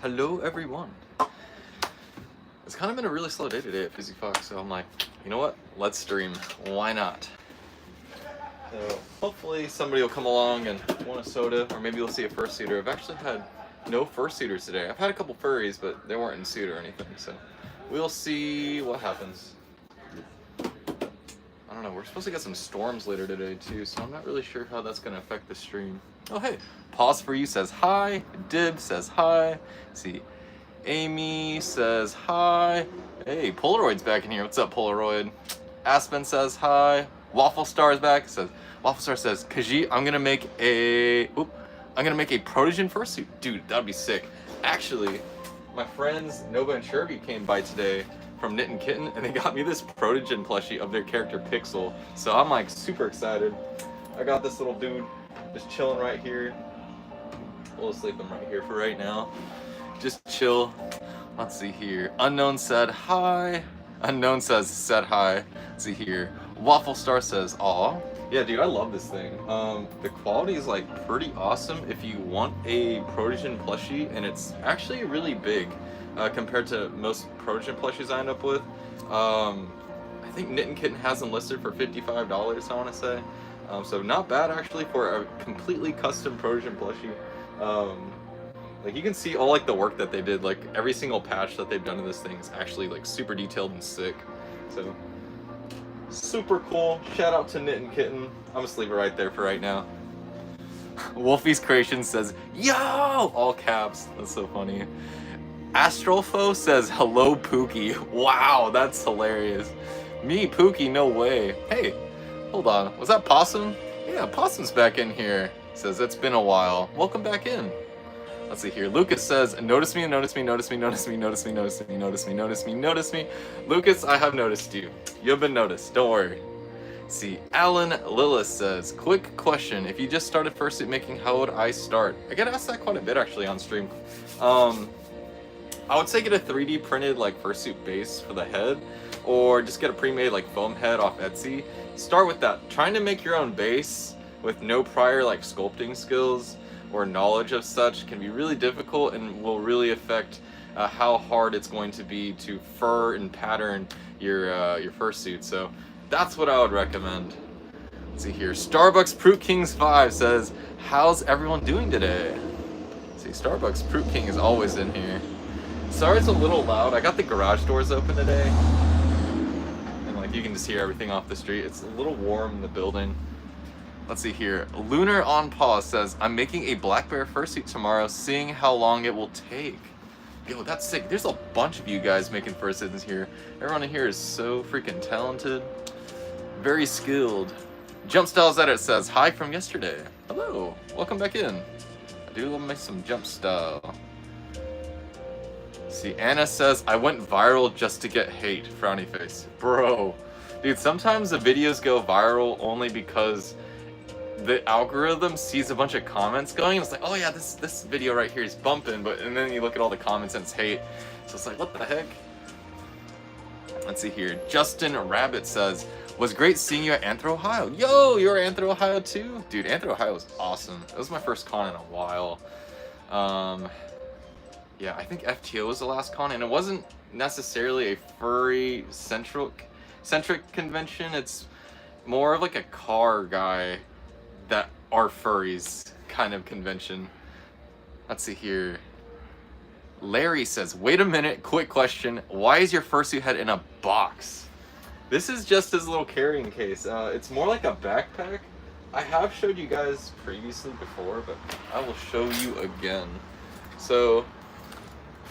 Hello everyone. It's kind of been a really slow day today at Fizzy Fox, so I'm like, you know what? Let's stream. Why not? So hopefully somebody will come along and want a soda, or maybe you'll see a fursuiter. I've actually had no fursuiters today. I've had a couple furries, but they weren't in suit or anything, so we'll see what happens. I don't know, we're supposed to get some storms later today too, so I'm not really sure how that's gonna affect the stream. Oh hey, Pause for You says hi, Dib says hi, see, Amy says hi, hey, Polaroid's back in here, what's up Polaroid? Aspen says hi, Waffle Star's back, Waffle Star says, Khajiit, I'm gonna make a Protogen fursuit. Dude, that'd be sick. Actually, my friends Nova and Sherby came by today from Knit & Kitten, and they got me this Protogen plushie of their character Pixel. So I'm like super excited. I got this little dude just chilling right here. We'll sleep him right here for right now. Just chill. Let's see here. Unknown said hi. Unknown said hi. Let's see here. Waffle Star says aw. Yeah, dude, I love this thing. The quality is like pretty awesome if you want a Protogen plushie, and it's actually really big compared to most Protogen plushies I end up with. I think Knit & Kitten has them listed for $55, I want to say. So not bad actually for a completely custom Protogen plushie. Like you can see all like the work that they did, like every single patch that they've done in this thing is actually like super detailed and sick. So super cool. Shout out to Knit & Kitten. I'm just leave it right there for right now. Wolfie's Creation says, yo! All caps. That's so funny. Astrolfo says, hello Pookie. Wow, that's hilarious. Me, Pookie, no way. Hey, hold on. Was that Possum? Yeah, Possum's back in here. Says, it's been a while. Welcome back in. Let's see here. Lucas says, notice me, notice me, notice me, notice me, notice me, notice me, notice me, notice me, notice me. Lucas, I have noticed you. You've been noticed. Don't worry. See, Alan Lillis says, quick question. If you just started fursuit making, how would I start? I get asked that quite a bit actually on stream. I would say get a 3D printed like fursuit base for the head, or just get a pre-made like foam head off Etsy. Start with that. Trying to make your own base with no prior like sculpting skills or knowledge of such can be really difficult and will really affect how hard it's going to be to fur and pattern your fursuit. So that's what I would recommend. Let's see here. Starbucks Fruit Kings 5 says, how's everyone doing today? Let's see, Starbucks Fruit King is always in here. Sorry it's a little loud. I got the garage doors open today, and like you can just hear everything off the street. It's a little warm in the building. Let's see here. Lunar on Pause says, I'm making a black bear fursuit tomorrow, seeing how long it will take. Yo, that's sick. There's a bunch of you guys making fursuits here. Everyone in here is so freaking talented. Very skilled. Jump Styles Edit says, hi from yesterday. Hello, welcome back in. I do love me some Jump Style. See, Anna says, I went viral just to get hate. Frowny face. Bro. Dude, sometimes the videos go viral only because the algorithm sees a bunch of comments going, and it's like, oh yeah, this video right here is bumping, and then you look at all the comments and it's hate. So it's like, what the heck? Let's see here. Justin Rabbit says, was great seeing you at Anthro Ohio. Yo, you're at Anthro Ohio too? Dude, Anthro Ohio was awesome. It was my first con in a while. Yeah, I think FTO was the last con, and it wasn't necessarily a furry centric convention. It's more of like a car guy that are furries kind of convention. Let's see here. Larry says, wait a minute, quick question. Why is your fursuit head in a box? This is just his little carrying case. It's more like a backpack. I have showed you guys previously before, but I will show you again. So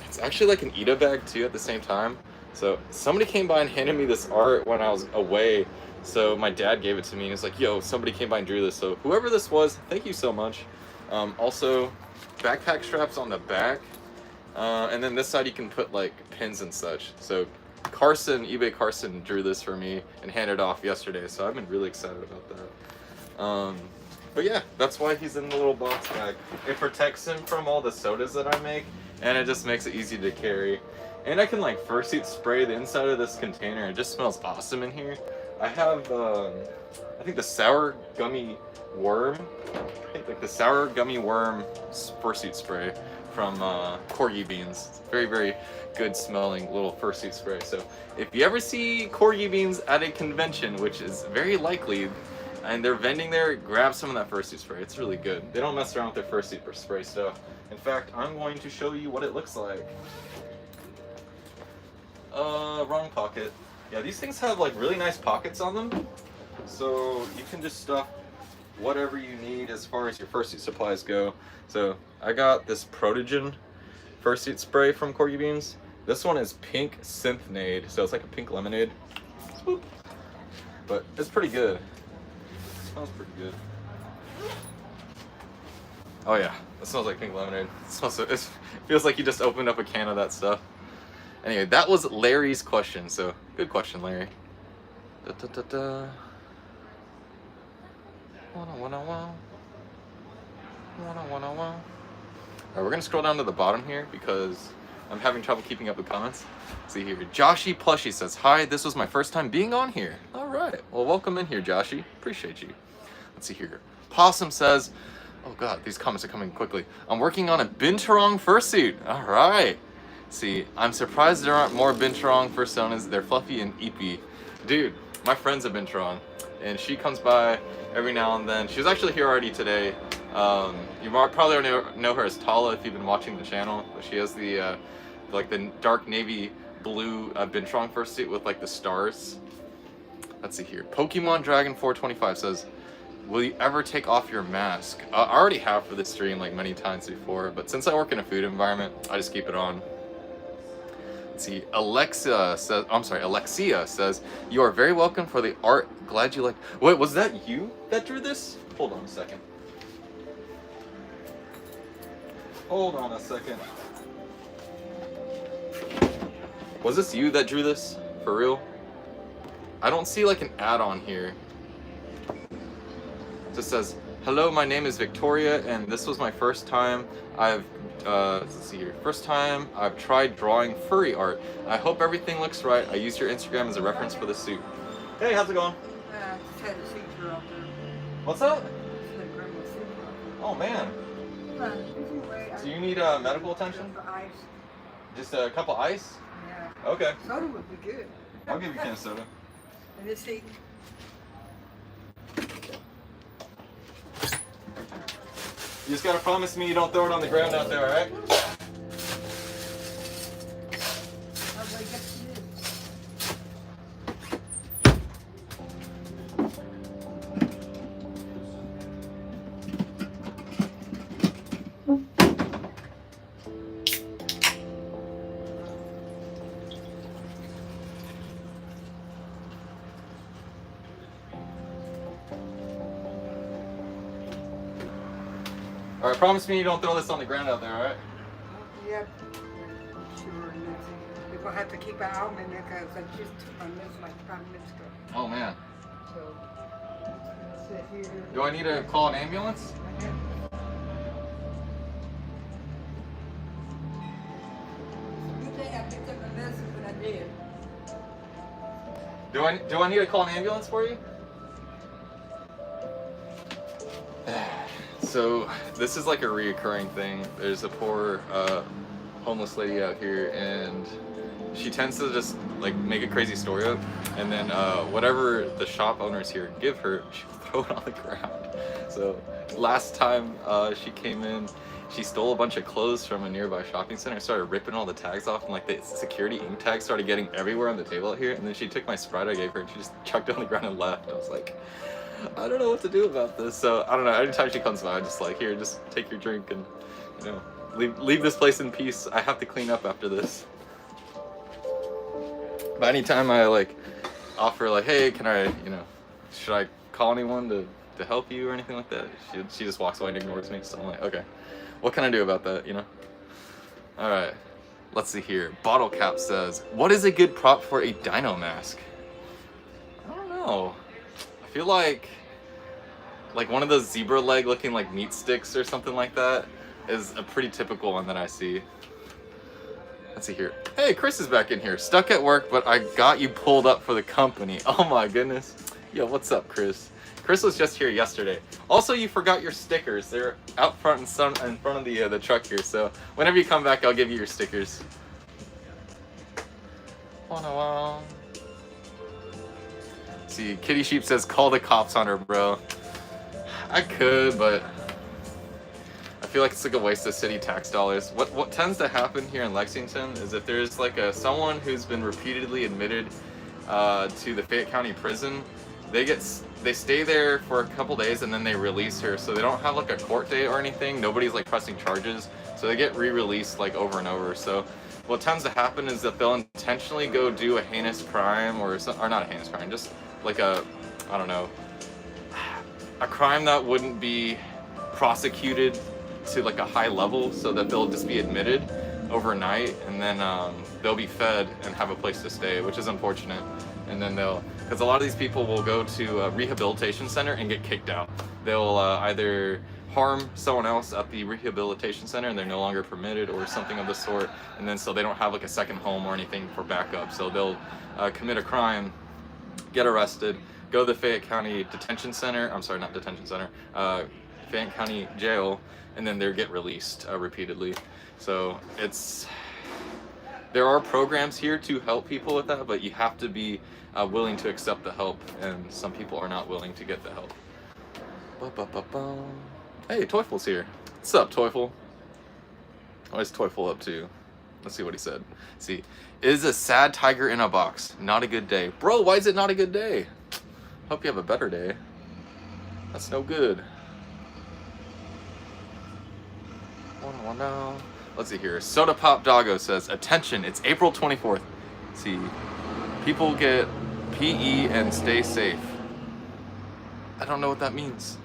it's actually like an Ida bag too at the same time. So somebody came by and handed me this art when I was away. So my dad gave it to me and he's like, yo, somebody came by and drew this. So whoever this was, thank you so much. Also, backpack straps on the back. And then this side you can put like pins and such. So Carson, eBay Carson drew this for me and handed off yesterday. So I've been really excited about that. But yeah, that's why he's in the little box bag. It protects him from all the sodas that I make, and it just makes it easy to carry. And I can like fursuit spray the inside of this container. It just smells awesome in here. I have, I think the sour gummy worm. I think like the sour gummy worm fursuit spray from Corgi Beans. Very, very good smelling little fursuit spray. So if you ever see Corgi Beans at a convention, which is very likely, and they're vending there, grab some of that fursuit spray. It's really good. They don't mess around with their fursuit spray stuff. In fact, I'm going to show you what it looks like. Wrong pocket. Yeah, these things have like really nice pockets on them. So you can just stuff whatever you need as far as your fursuit supplies go. So I got this Protogen fursuit spray from Corgi Beans. This one is pink Synthnade, so it's like a pink lemonade. Swoop. But it's pretty good. It smells pretty good. Oh yeah, it smells like pink lemonade. It feels like you just opened up a can of that stuff. Anyway, that was Larry's question, so good question, Larry. Da, da, da, da. Alright, we're gonna scroll down to the bottom here because I'm having trouble keeping up with comments. Let's see here. Joshy Plushy says, hi, this was my first time being on here. Alright, well, welcome in here, Joshy. Appreciate you. Let's see here. Possum says, oh god, these comments are coming quickly. I'm working on a binturong fursuit. Alright. See, I'm surprised there aren't more binturong fursonas. They're fluffy and eepy. Dude, my friend's a binturong, and she comes by every now and then. She was actually here already today. You probably already know her as Tala if you've been watching the channel. But she has the like the dark navy blue binturong fursuit with like the stars. Let's see here. Pokemon Dragon 425 says, will you ever take off your mask? I already have for this stream like many times before, but since I work in a food environment, I just keep it on. Let's see, Alexia says, you are very welcome for the art. Glad you liked. Wait, was that you that drew this? Hold on a second. Hold on a second. Was this you that drew this? For real? I don't see like an ad on here. It just says, hello, my name is Victoria, and this was my first time let's see here. First time I've tried drawing furry art. I hope everything looks right. I used your Instagram as a reference for the suit. Hey, how's it going? Just had a seizure out there. What's up? Just had grandma's seizure out Oh man. there. Anyway, So you need medical attention? ice. Just a cup of ice? Yeah. Okay. Soda would be good. I'll give you a can of soda. And it's heat. You just gotta promise me you don't throw it on the ground out there, alright? Alright, promise me you don't throw this on the ground out there, alright? Yep. Sure. We're gonna have to keep an eye on it because I just took my meds like 5 minutes ago. Oh man. So, sit here. Do I need to call an ambulance? Good thing I picked up my medicine when I did. Do I need to call an ambulance for you? So this is like a reoccurring thing. There's a poor homeless lady out here, and she tends to just like make a crazy story up, and then whatever the shop owners here give her, she'll throw it on the ground. So last time she came in, she stole a bunch of clothes from a nearby shopping center, started ripping all the tags off, and like the security ink tags started getting everywhere on the table out here, and then she took my Sprite I gave her and she just chucked it on the ground and left. I was like, I don't know what to do about this. So I don't know, anytime she comes by, I'm just like, here, just take your drink and, you know, leave this place in peace. I have to clean up after this. But anytime I like offer like, hey, can I, you know, should I call anyone to help you or anything like that, she just walks away and ignores me. So I'm like, okay, what can I do about that, you know? All right, let's see here. Bottle Cap says, what is a good prop for a dino mask? I don't know. I feel like one of those zebra leg looking like meat sticks or something like that is a pretty typical one that I see. Let's see here. Hey, Chris is back in here. Stuck at work, but I got you pulled up for the company. Oh my goodness. Yo, what's up, Chris? Chris was just here yesterday. Also, you forgot your stickers. They're out front in front of the truck here. So whenever you come back, I'll give you your stickers. See, Kitty Sheep says, call the cops on her, bro. I could, but I feel like it's like a waste of city tax dollars. What tends to happen here in Lexington is if there's like someone who's been repeatedly admitted to the Fayette County prison, they stay there for a couple days and then they release her. So they don't have like a court date or anything. Nobody's like pressing charges. So they get re-released like over and over. So what tends to happen is that they'll intentionally go do a heinous crime or not a heinous crime, just like I don't know, a crime that wouldn't be prosecuted to like a high level, so that they'll just be admitted overnight and then they'll be fed and have a place to stay, which is unfortunate. And then because a lot of these people will go to a rehabilitation center and get kicked out. They'll either harm someone else at the rehabilitation center and they're no longer permitted or something of the sort, and then so they don't have like a second home or anything for backup. So they'll commit a crime, get arrested, go to the Fayette County Detention Center, I'm sorry, not detention center, Fayette County Jail, and then they get released repeatedly. So there are programs here to help people with that, but you have to be willing to accept the help, and some people are not willing to get the help. Hey, Teufels's here. What's up, Teufel? What is Teufel up to? Let's see what he said. See, is a sad tiger in a box. Not a good day. Bro, why is it not a good day? Hope you have a better day. That's no good. Let's see here. Soda Pop Doggo says, attention, it's April 24th. See, people get PE and stay safe. I don't know what that means.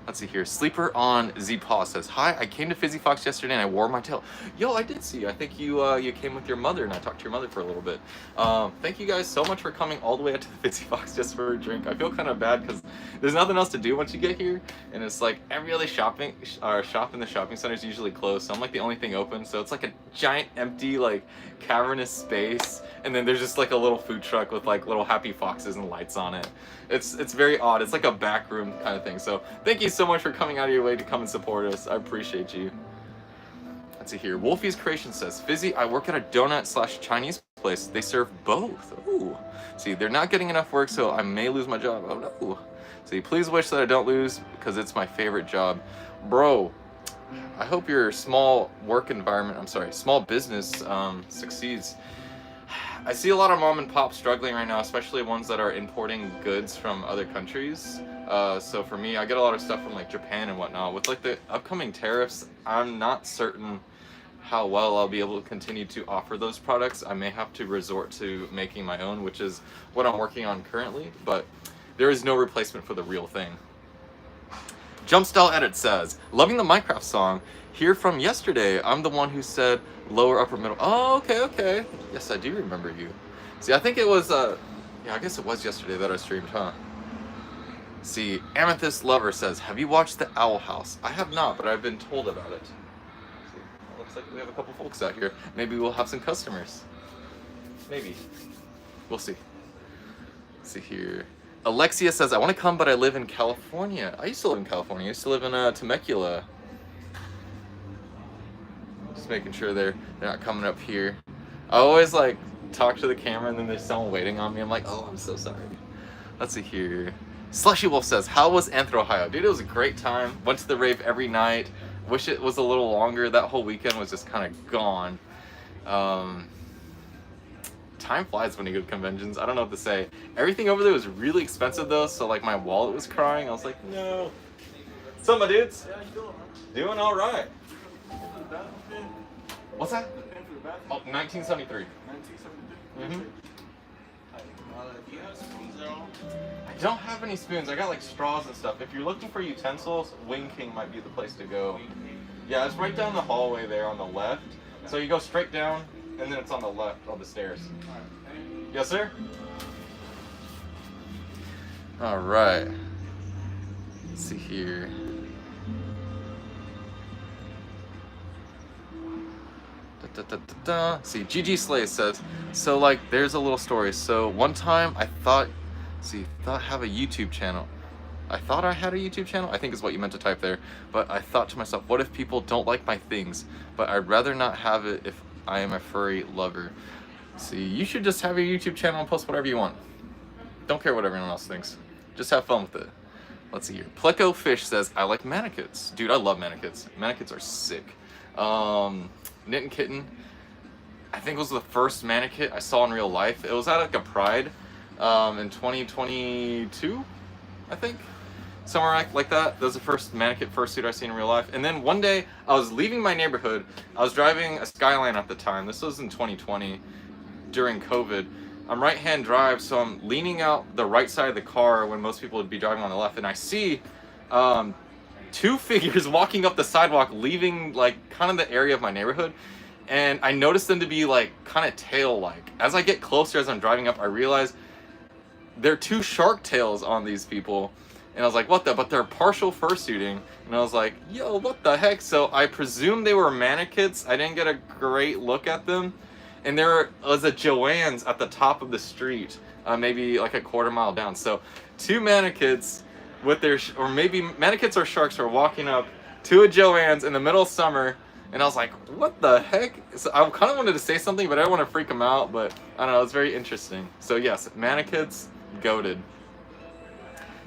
Let's see here. Sleeper on Z-Paw says, hi, I came to Fizzy Fox yesterday and I wore my tail. Yo, I did see you. I think you came with your mother and I talked to your mother for a little bit. Thank you guys so much for coming all the way out to the Fizzy Fox just for a drink. I feel kind of bad because there's nothing else to do once you get here. And it's like every other shop in the shopping center is usually closed. So I'm like the only thing open. So it's like a giant empty like cavernous space. And then there's just like a little food truck with like little happy foxes and lights on it. It's very odd. It's like a back room kind of thing. So thank you so much for coming out of your way to come and support us. I appreciate you. Let's see here. Wolfie's Creation says, Fizzy, I work at a donut/Chinese place. They serve both. Ooh. See, they're not getting enough work, so I may lose my job. Oh no. See, please wish that I don't lose because it's my favorite job. Bro, I hope your small business succeeds. I see a lot of mom and pop struggling right now, especially ones that are importing goods from other countries. So for me, I get a lot of stuff from like Japan and whatnot. With like the upcoming tariffs, I'm not certain how well I'll be able to continue to offer those products. I may have to resort to making my own, which is what I'm working on currently, but there is no replacement for the real thing. Jumpstyle Edit says, loving the Minecraft song. Here from yesterday, I'm the one who said lower upper middle. Oh, okay. Yes, I do remember you. See, I think it was, yeah, I guess it was yesterday that I streamed, huh? See, Amethyst Lover says, have you watched The Owl House? I have not, but I've been told about it. See, looks like we have a couple folks out here. Maybe we'll have some customers. Maybe. We'll see. Let's see here. Alexia says, I want to come, but I live in California. I used to live in California. I used to live in Temecula. Just making sure they're not coming up here. I always like talk to the camera and then there's someone waiting on me. I'm like, oh, I'm so sorry. Let's see here. Slushy Wolf says, how was Anthro, Ohio? Dude, it was a great time. Went to the rave every night. Wish it was a little longer. That whole weekend was just kind of gone. Time flies when you go to conventions. I don't know what to say. Everything over there was really expensive though, so like my wallet was crying. I was like, no. What's up, my dudes? Yeah, you doing, man? Doing all right. Bathroom? What's that? The pen for the bathroom? Oh, 1973. 1973? Mm-hmm. Do you have spoons at all? I don't have any spoons. I got like straws and stuff. If you're looking for utensils, Wing King might be the place to go. Yeah, it's right down the hallway there on the left. So you go straight down, and then it's on the left on the stairs. Yes, sir? All right. Let's see here. See, GG Slay says, so like there's a little story. So one time I thought have a YouTube channel. I thought I had a YouTube channel, I think is what you meant to type there. But I thought to myself, what if people don't like my things? But I'd rather not have it if I am a furry lover. See, you should just have your YouTube channel and post whatever you want. Don't care what everyone else thinks. Just have fun with it. Let's see here. Pleco Fish says, I like mannequins. Dude, I love mannequins. Mannequins are sick. Knit and Kitten, I think it was the first mannequin I saw in real life. It was at like a Pride in 2022, I think. Somewhere like that. That was the first mannequin fursuit I've seen in real life. And then one day, I was leaving my neighborhood. I was driving a Skyline at the time. This was in 2020, during COVID. I'm right-hand drive, so I'm leaning out the right side of the car when most people would be driving on the left. And I see two figures walking up the sidewalk, leaving like kind of the area of my neighborhood. And I noticed them to be like kind of tail-like. As I get closer, as I'm driving up, I realize there are two shark tails on these people. And I was like, what the? But they're partial fursuiting. And I was like, yo, what the heck? So I presume they were mannequins. I didn't get a great look at them. And there was a Joann's at the top of the street, maybe like a quarter mile down. So two mannequins with their, or maybe mannequins or sharks are walking up to a Joann's in the middle of summer. And I was like, what the heck? So I kind of wanted to say something, but I didn't want to freak them out. But I don't know, it's very interesting. So yes, mannequins, goated.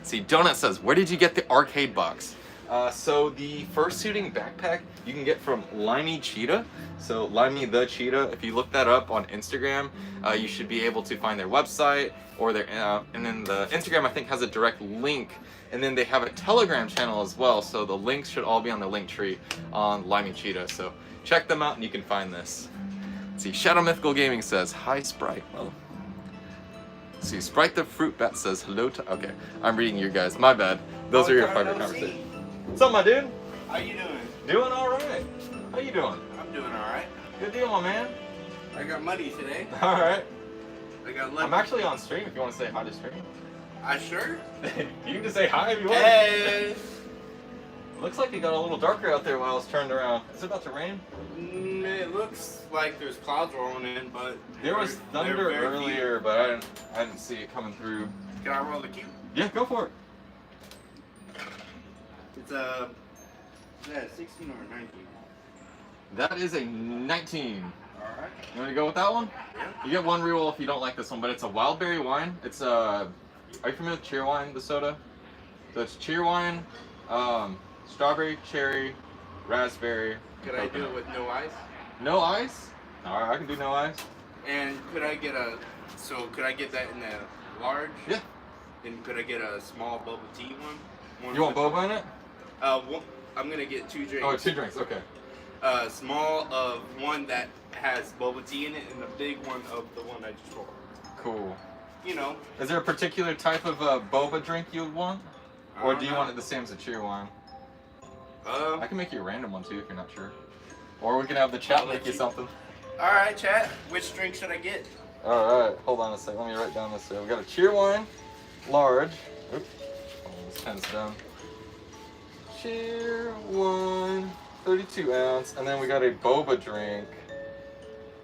See, Donut says, where did you get the arcade box? So the fursuiting backpack you can get from Limey Cheetah. So Limey the Cheetah, if you look that up on Instagram, you should be able to find their website or their, and then the Instagram I think has a direct link. And then they have a Telegram channel as well. So the links should all be on the link tree on Limey Cheetah. So check them out and you can find this. Let's see, Shadow Mythical Gaming says, hi Sprite. Well, let's see, Sprite the Fruit Bat says, hello to, okay, I'm reading you guys, my bad. Those are your favorite conversations. What's up, my dude? How you doing? Doing all right. How you doing? I'm doing all right. Good deal, my man. I got money today. All right. I got lucky. I'm actually on stream if you want to say hi to stream. I sure? You can just say hi if you want. Hey! Looks like it got a little darker out there while I was turned around. Is it about to rain? It looks like there's clouds rolling in, but... There was thunder earlier, but I didn't see it coming through. Can I roll the cube? Yeah, go for it. It's a... Is that a 16 or a 19? That is a 19. Alright. You want to go with that one? Yeah. You get one reroll if you don't like this one, but it's a wild berry wine. It's a... Are you familiar with Cheerwine, the soda? So it's Cheerwine, strawberry, cherry, raspberry. Could I do it with no ice? No ice? Alright, I can do no ice. And could I get a... So could I get that in a large? Yeah. And could I get a small boba tea one? You want boba in it? One, I'm gonna get 2 drinks. Oh, 2 drinks, okay. Small of one that has boba tea in it, and the big one of the one I just rolled. Cool. You know. Is there a particular type of boba drink you would want? Or do you know. want it the same as a cheer wine? I can make you a random one too if you're not sure. Or we can have the chat make you something. Alright, chat. Which drink should I get? Alright, hold on a second. Let me write down this. We got a cheer wine, large. Oops. Oh, this pen's down. Cheer wine, 32 ounce. And then we got a boba drink.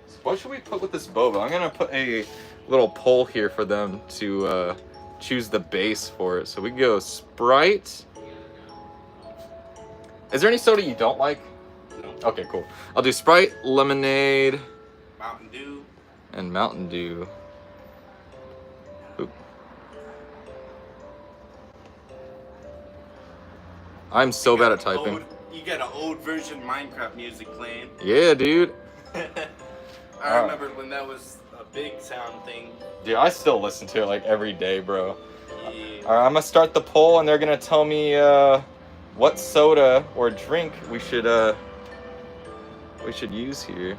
So what should we put with this boba? I'm going to put a little poll here for them to choose the base for it. So we can go Sprite. Is there any soda you don't like? No. Okay, cool. I'll do Sprite, lemonade, Mountain Dew. and Mountain Dew. Oop. I'm so bad at typing. You got an old version Minecraft music playing. Yeah, dude. I remember when that was a big sound thing. Dude, I still listen to it like every day, bro. Yeah. Alright, I'm gonna start the poll and they're gonna tell me what soda or drink we should use here.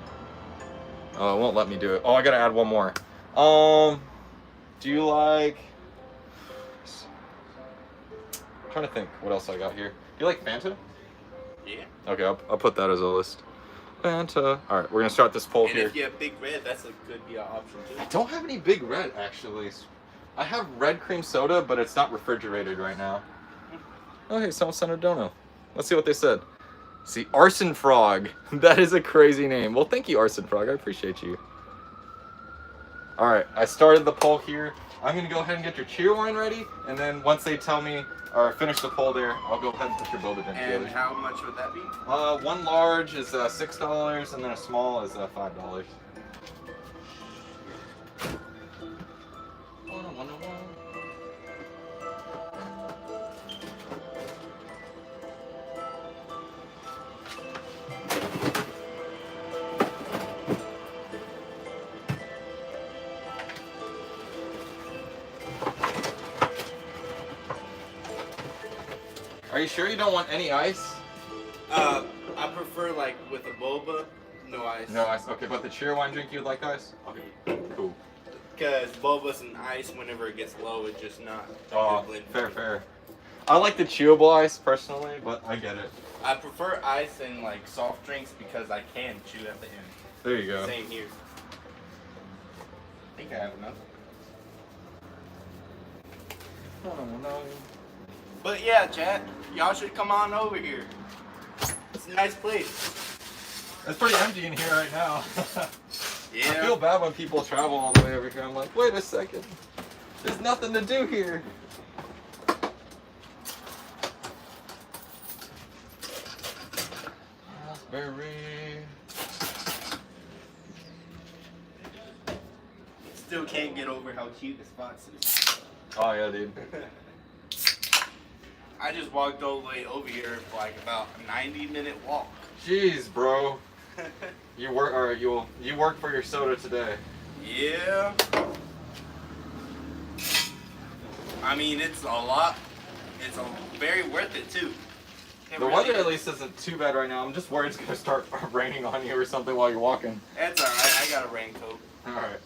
Oh, it won't let me do it. Oh, I gotta add one more. Do you like... I'm trying to think what else I got here. Do you like Fanta? Yeah. Okay, I'll put that as a list. Fanta. Alright, we're gonna start this poll And here. if you have Big Red, that's a could be an option too. I don't have any Big Red, actually. I have red cream soda, but it's not refrigerated right now. Oh, hey, someone sent a dono. Let's see what they said. See, Arson Frog. That is a crazy name. Well, thank you, Arson Frog. I appreciate you. All right, I started the poll here. I'm gonna go ahead and get your cheer wine ready, and then once they tell me or finish the poll there, I'll go ahead and put your boba drink And together. how much would that be? One large is $6, and then a small is $5. Are you sure you don't want any ice? I prefer like with a boba, no ice. No ice. Okay, but the cheer wine drink, you'd like ice? Okay, cool. Because boba's and ice, whenever it gets low, it's just not. Oh, good blend. fair. I like the chewable ice personally, but I get it. I prefer ice in like soft drinks because I can chew at the end. There you go. Same here. I think I have enough. Oh no. But yeah, chat, y'all should come on over here. It's a nice place. It's pretty empty in here right now. Yeah. I feel bad when people travel all the way over here. I'm like, wait a second. There's nothing to do here. Raspberry. Still can't get over how cute this box is. Oh yeah, dude. I just walked all the way over here for like about a 90-minute walk. Jeez, bro. You work, or you work for your soda today. Yeah. I mean, it's a lot. It's very worth it too. It The really weather is. at least isn't too bad right now. I'm just worried it's gonna start raining on you or something while you're walking. That's alright. I got a raincoat. All right.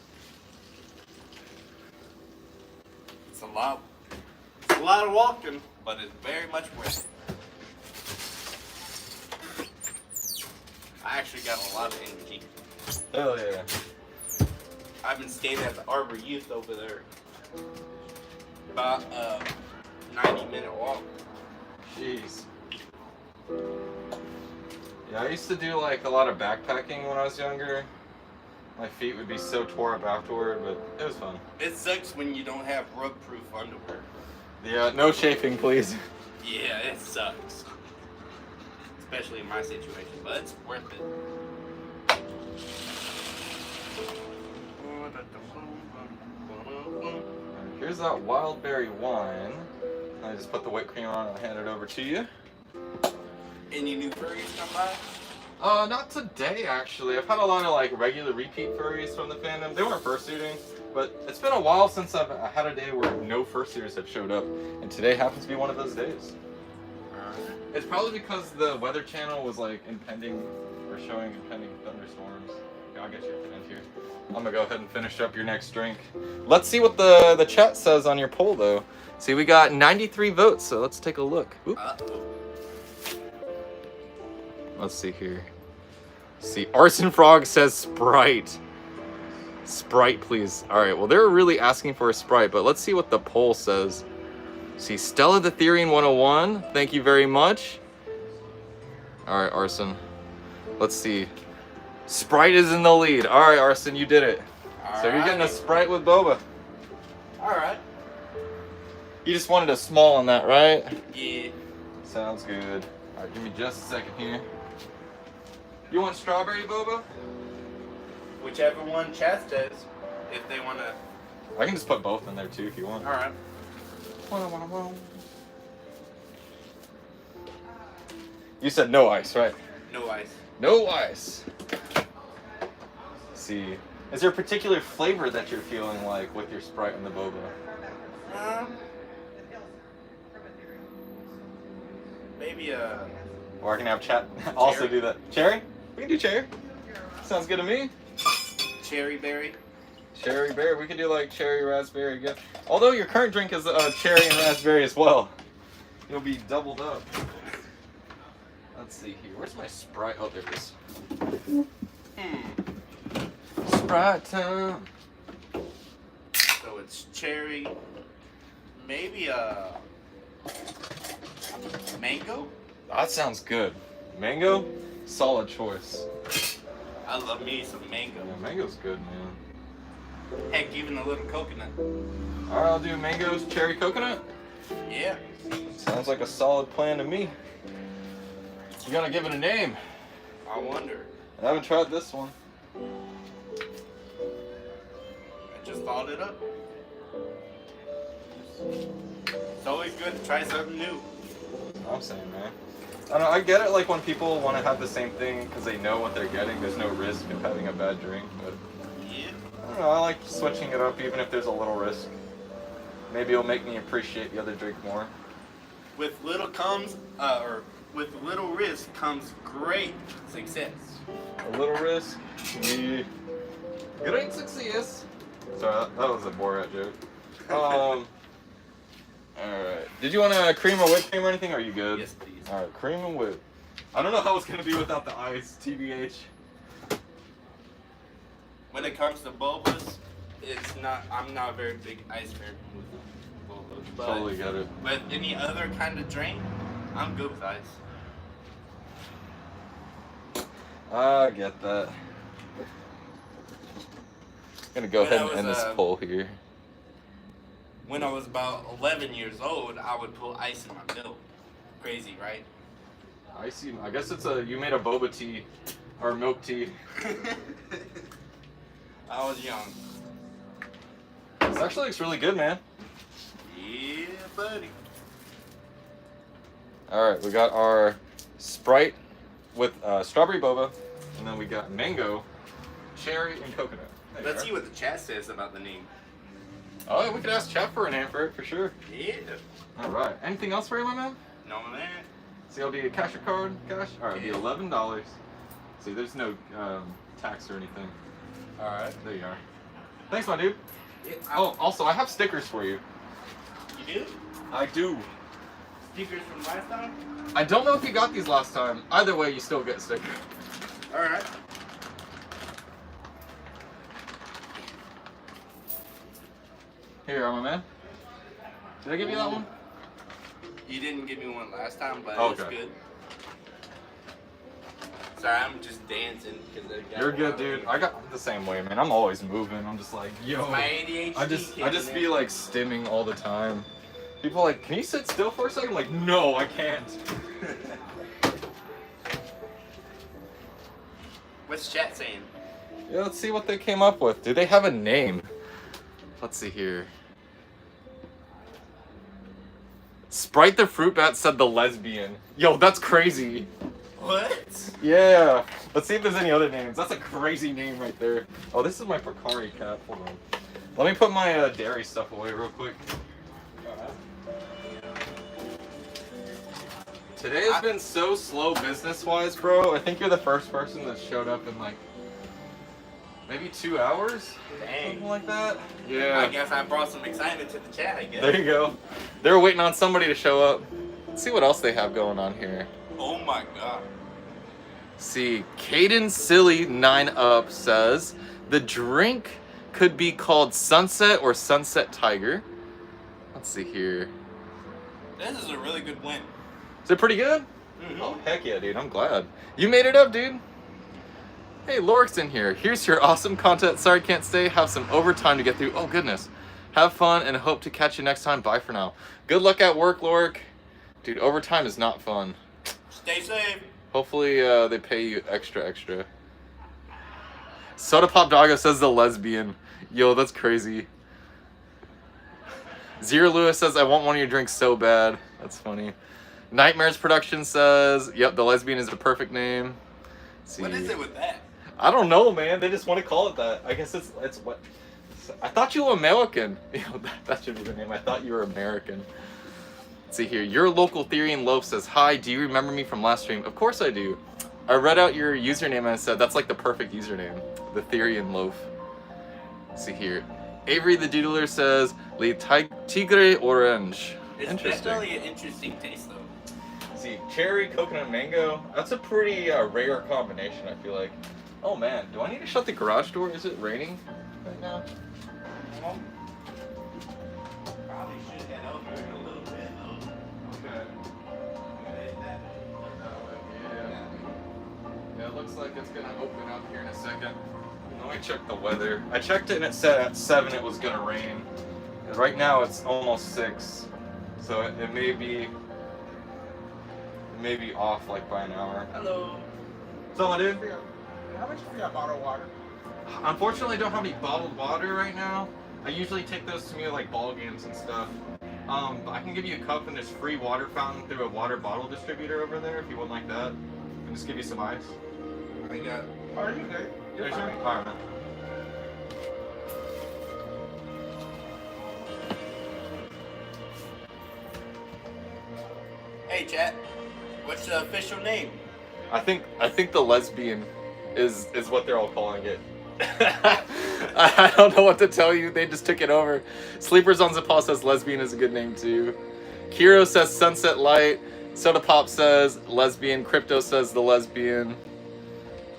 It's a lot. It's a lot of walking, but it's very much worth it. I actually got a lot of energy. Hell yeah. I've been staying at the Arbor Youth over there. About a 90-minute walk. Jeez. Yeah, I used to do like a lot of backpacking when I was younger. My feet would be so tore up afterward, but it was fun. It sucks when you don't have rug-proof underwear. Yeah, no chafing, please. Yeah, it sucks. Especially in my situation, but it's worth it. Here's that wild berry wine. I just put the whipped cream on and hand it over to you. Any new furries come by? Not today actually. I've had a lot of like regular repeat furries from the fandom. They weren't fursuiting, but it's been a while since I've had a day where no fursuiters have showed up, and today happens to be one of those days. It's probably because the Weather Channel was like impending or showing impending thunderstorms. Okay, I'll get you at the end here. I'm gonna go ahead and finish up your next drink. Let's see what the chat says on your poll though. See, we got 93 votes, so let's take a look. Oop. Let's see here. See, Arson Frog says Sprite. Sprite, please. All right, well, they're really asking for a Sprite, but let's see what the poll says. See, Stella the Therian 101, thank you very much. All right, Arson. Let's see. Sprite is in the lead. All right, Arson, you did it. So you're getting a Sprite with boba. Alright. You just wanted a small on that, right? Yeah. Sounds good. All right, give me just a second here. You want strawberry boba? Whichever one chat says, if they want to. I can just put both in there too if you want. Alright. You said no ice, right? No ice. No ice. Let's see. Is there a particular flavor that you're feeling like with your Sprite and the boba? Maybe Or I can have chat also do that. Cherry? We can do cherry. Sounds good to me. cherry berry. Cherry berry. We can do like cherry raspberry again. Although your current drink is cherry and raspberry as well. You'll be doubled up. Let's see here. Where's my Sprite? Oh, there it is. Sprite time. So it's cherry. Maybe mango. That sounds good. Mango? Solid choice. I love me some mango. Yeah, mango's good, man. Heck, even a little coconut. All right, I'll do mangoes, cherry, coconut. Yeah. Sounds like a solid plan to me. You gotta give it a name. I wonder. I haven't tried this one. I just thought it up. It's always good to try something new. I'm saying, man. I don't know, I get it, like when people want to have the same thing because they know what they're getting. There's no risk of having a bad drink, but Yeah. I don't know. I like switching it up, even if there's a little risk. Maybe it'll make me appreciate the other drink more. With little with little risk comes great success. A little risk, great success. Sorry, that was a Borat joke. All right. Did you want a cream or whipped cream or anything? Or are you good? Yes, please. All right, cream and whip. I don't know how it's gonna be without the ice, TBH. When it comes to bobas, I'm not a very big ice fan with bobas. But Totally get it. with any other kind of drink, I'm good with ice. I get that. I'm gonna go When ahead I and was, end this poll here. When I was about 11 years old, I would put ice in my milk. Crazy, right? Icy. I guess you made a boba tea or milk tea. I was young. This actually looks really good, man. Yeah, buddy. All right, we got our Sprite with strawberry boba, and then we got mango, cherry, and coconut. There you Let's are. see what the chat says about the name. Oh, yeah, we could ask chat for a name for it for sure. Yeah. All right. Anything else for you, my man? No, man. See, it'll be a cash or card. Cash. All right, it'll be Yeah. $11. See, there's no tax or anything. All right. There you are. Thanks, my dude. Yeah, Oh, also, I have stickers for you. You do? I do. Stickers from last time? I don't know if you got these last time. Either way, you still get a sticker. All right. Here you are, my man. Did I give you that one? You didn't give me one last time, but Oh, it's okay. good. Sorry, I'm just dancing because You're good, dude. I got the same way, man. I'm always moving. I'm just like, yo. My ADHD. I just be like stimming all the time. People are like, can you sit still for a second? I'm like, no, I can't. What's chat saying? Yeah, let's see what they came up with. Do they have a name? Let's see here. Sprite the Fruit Bat said the lesbian. Yo, that's crazy. What? Yeah. Let's see if there's any other names. That's a crazy name right there. Oh, this is my Pocari cap. Hold on. Let me put my dairy stuff away real quick. Today has been so slow business-wise, bro. I think you're the first person that showed up in like maybe 2 hours, Dang. something like that. Yeah. I guess I brought some excitement to the chat, I guess. There you go. They were waiting on somebody to show up. Let's see what else they have going on here. Oh my god. See, Caden Silly 9up says the drink could be called Sunset or Sunset Tiger. Let's see here. This is a really good win. Is it pretty good? Mm-hmm. Oh, heck yeah, dude. I'm glad. You made it up, dude. Hey, Lorik's in here. Here's your awesome content. Sorry, can't stay. Have some overtime to get through. Oh, goodness. Have fun and hope to catch you next time. Bye for now. Good luck at work, Lorik. Dude, overtime is not fun. Stay safe. Hopefully, they pay you extra. Soda Pop Doggo says the lesbian. Yo, that's crazy. Zero Lewis says, I want one of your drinks so bad. That's funny. Nightmares Production says, yep, the lesbian is the perfect name. Let's see. What is it with that? I don't know, man. They just want to call it that. I guess it's what. I thought you were American. You know, that should be the name. I thought you were American. Let's see here. Your local Therian Loaf says, hi, do you remember me from last stream? Of course I do. I read out your username and I said, that's like the perfect username. The Therian Loaf. Let's see here. Avery the Doodler says, Le Tigre Orange. It's definitely an interesting taste, though. See, cherry, coconut, mango. That's a pretty rare combination, I feel like. Oh man, do I need to shut the garage door? Is it raining right now? Probably should head over in a little bit, though. Okay. Yeah, it looks like it's gonna open up here in a second. Let me check the weather. I checked it and it said at 7 it was gonna rain. And right now it's almost 6, so it may be off like by an hour. Hello. So, dude. How much for your bottled water? Unfortunately, I don't have any bottled water right now. I usually take those to me like ball games and stuff. But I can give you a cup and there's free water fountain through a water bottle distributor over there if you would like that. And just give you some ice. I got. Are you good? You're There's fine. your Alright, man. Hey, chat. What's the official name? I think the lesbian is what they're all calling it. I don't know what to tell you. They just took it over. Sleepers on Zapal says lesbian is a good name too. Kiro says sunset light. Soda Pop says lesbian. Crypto says the lesbian.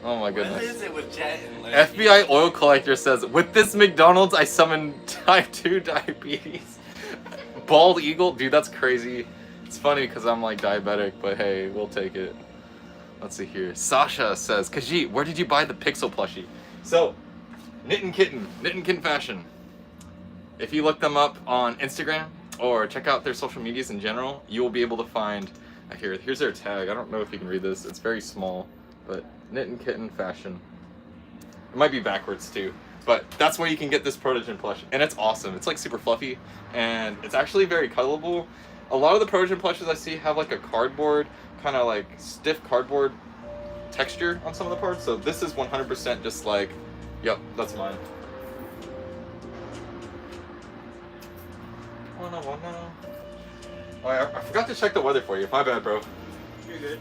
Oh my goodness. What is it with chat and lesbian? FBI oil collector says, with this McDonald's, I summon type 2 diabetes. Bald eagle? Dude, that's crazy. It's funny because I'm like diabetic, but hey, we'll take it. Let's see here. Sasha says, Khajiit, where did you buy the Pixel plushie? So, Knittin' Kitten Fashion. If you look them up on Instagram or check out their social medias in general, you will be able to find, here's their tag. I don't know if you can read this. It's very small, but Knittin' Kitten Fashion. It might be backwards too, but that's where you can get this Protogen plush, and it's awesome. It's like super fluffy, and it's actually very cuddleable. A lot of the Protogen plushes I see have like a cardboard, kind of like stiff cardboard texture on some of the parts, so this is 100% just like, yep, that's mine. Oh, I forgot to check the weather for you. My bad, bro. You're good.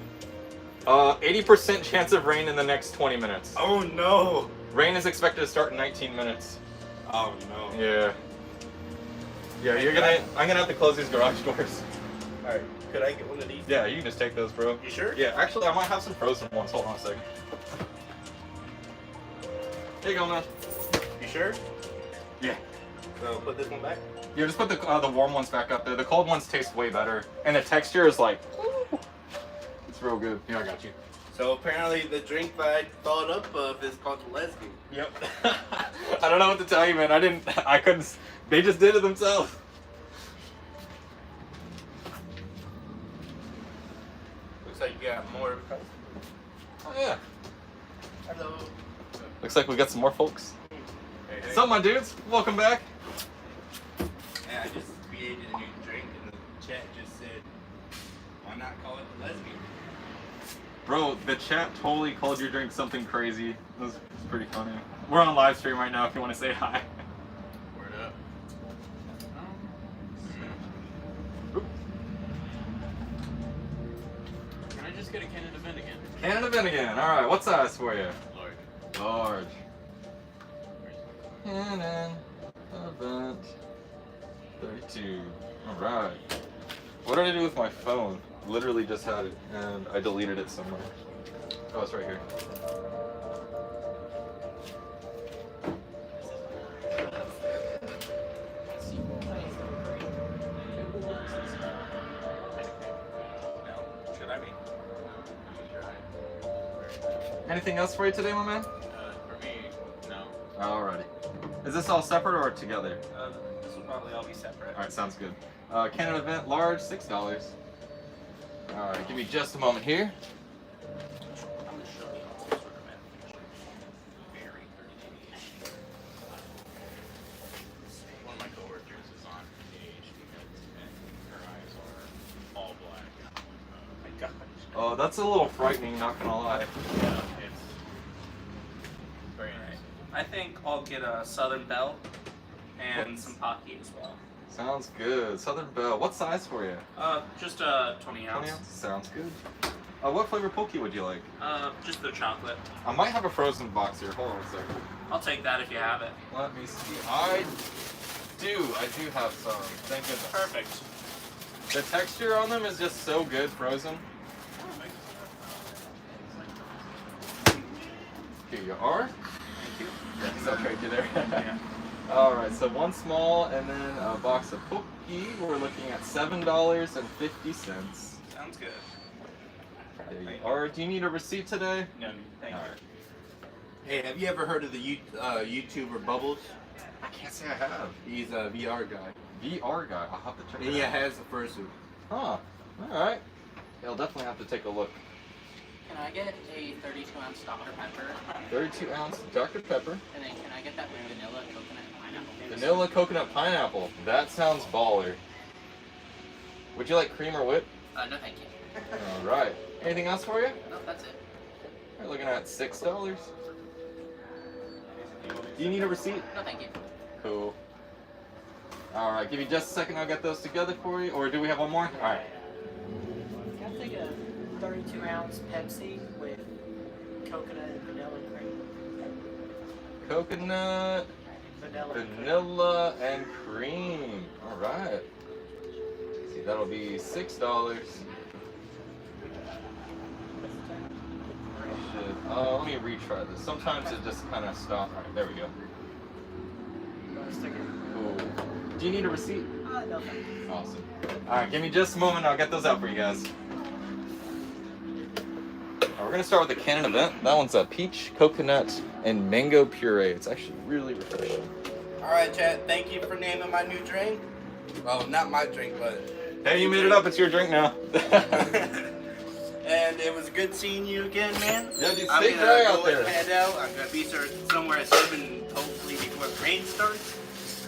80% chance of rain in the next 20 minutes. Oh no. Rain is expected to start in 19 minutes. Oh no. Yeah. Yeah, I'm gonna have to close these garage doors. Alright, could I get one of these? Yeah, you can just take those, bro. You sure? Yeah, actually, I might have some frozen ones. Hold on a second. Here you go, man. You sure? Yeah. So put this one back? Yeah, just put the warm ones back up there. The cold ones taste way better. And the texture is like, ooh, it's real good. Yeah, I got you. So apparently the drink that I thought up of is called the lesbian. Yep. I don't know what to tell you, man. I couldn't, they just did it themselves. Looks like you got more. Oh, yeah. Hello. Looks like we got some more folks. Hey, hey. What's up, my dudes? Welcome back. Yeah, I just created a new drink and the chat just said, why not call it the lesbian? Bro, the chat totally called your drink something crazy. It was pretty funny. We're on live stream right now if you want to say hi. Word up. Oop. Can I just get a Canada Vent again? Canada Vent again. Alright, what size for you? Large. Large. Canada Vent 32. Alright. What did I do with my phone? Literally just had it and I deleted it somewhere. Oh, it's right here. Should I be? Anything else for you today, my man? For me, no. Alrighty. Is this all separate or together? This will probably all be separate. Alright, sounds good. Canada Vent, large, $6. Alright, give me just a moment here. I'm gonna show you all sort of information. Very 30 One of my coworkers is on stage and her eyes are all black. Oh my gosh. Oh, that's a little frightening, not gonna lie. Yeah, it's very nice. I think I'll get a Southern Belle and some Pocky as well. Sounds good. Southern Belle. What size for you? Just a 20 20 ounce. ounces? Sounds good. What flavor Pokey would you like? Just the chocolate. I might have a frozen box here. Hold on a second. I'll take that if you have it. Let me see. I do have some. Thank goodness. Perfect. The texture on them is just so good frozen. Here you are. Thank you. Yes, I'll trade you there. Yeah. Alright, so one small and then a box of Pokey. We're looking at $7.50. Sounds good. There you are. Do you need a receipt today? No, thank you. Alright. Hey, have you ever heard of the YouTuber Bubbles? I can't say I have. He's a VR guy. VR guy. I'll have to check And it he out. has a fursuit. Huh. Alright. I'll definitely have to take a look. Can I get a 32-ounce Dr. Pepper? 32 ounce Dr. Pepper. And then can I get that with vanilla, coconut, and pineapple? Vanilla coconut pineapple. That sounds baller. Would you like cream or whip? No, thank you. Alright. Anything else for you? No, that's it. We're looking at $6. Do you need a receipt? No, thank you. Cool. Alright, give me just a second, I'll get those together for you. Or do we have one more? Alright. Can I take a 32-ounce Pepsi with coconut and vanilla cream? Coconut, vanilla, and cream. Alright. See, that'll be $6. Let me retry this. Sometimes it just kind of stops. Alright, there we go. Cool. Do you need a receipt? No, thank you. Awesome. Alright, give me just a moment. I'll get those out for you guys. We're going to start with the Canon event. That one's a peach, coconut, and mango puree. It's actually really refreshing. Alright, chat. Thank you for naming my new drink. Well, not my drink, but... Hey, you made it up. It's your drink now. And it was good seeing you again, man. Yeah, dude, I'm stay gonna dry go out there. and head out. I'm going to be somewhere at 7, hopefully before the rain starts.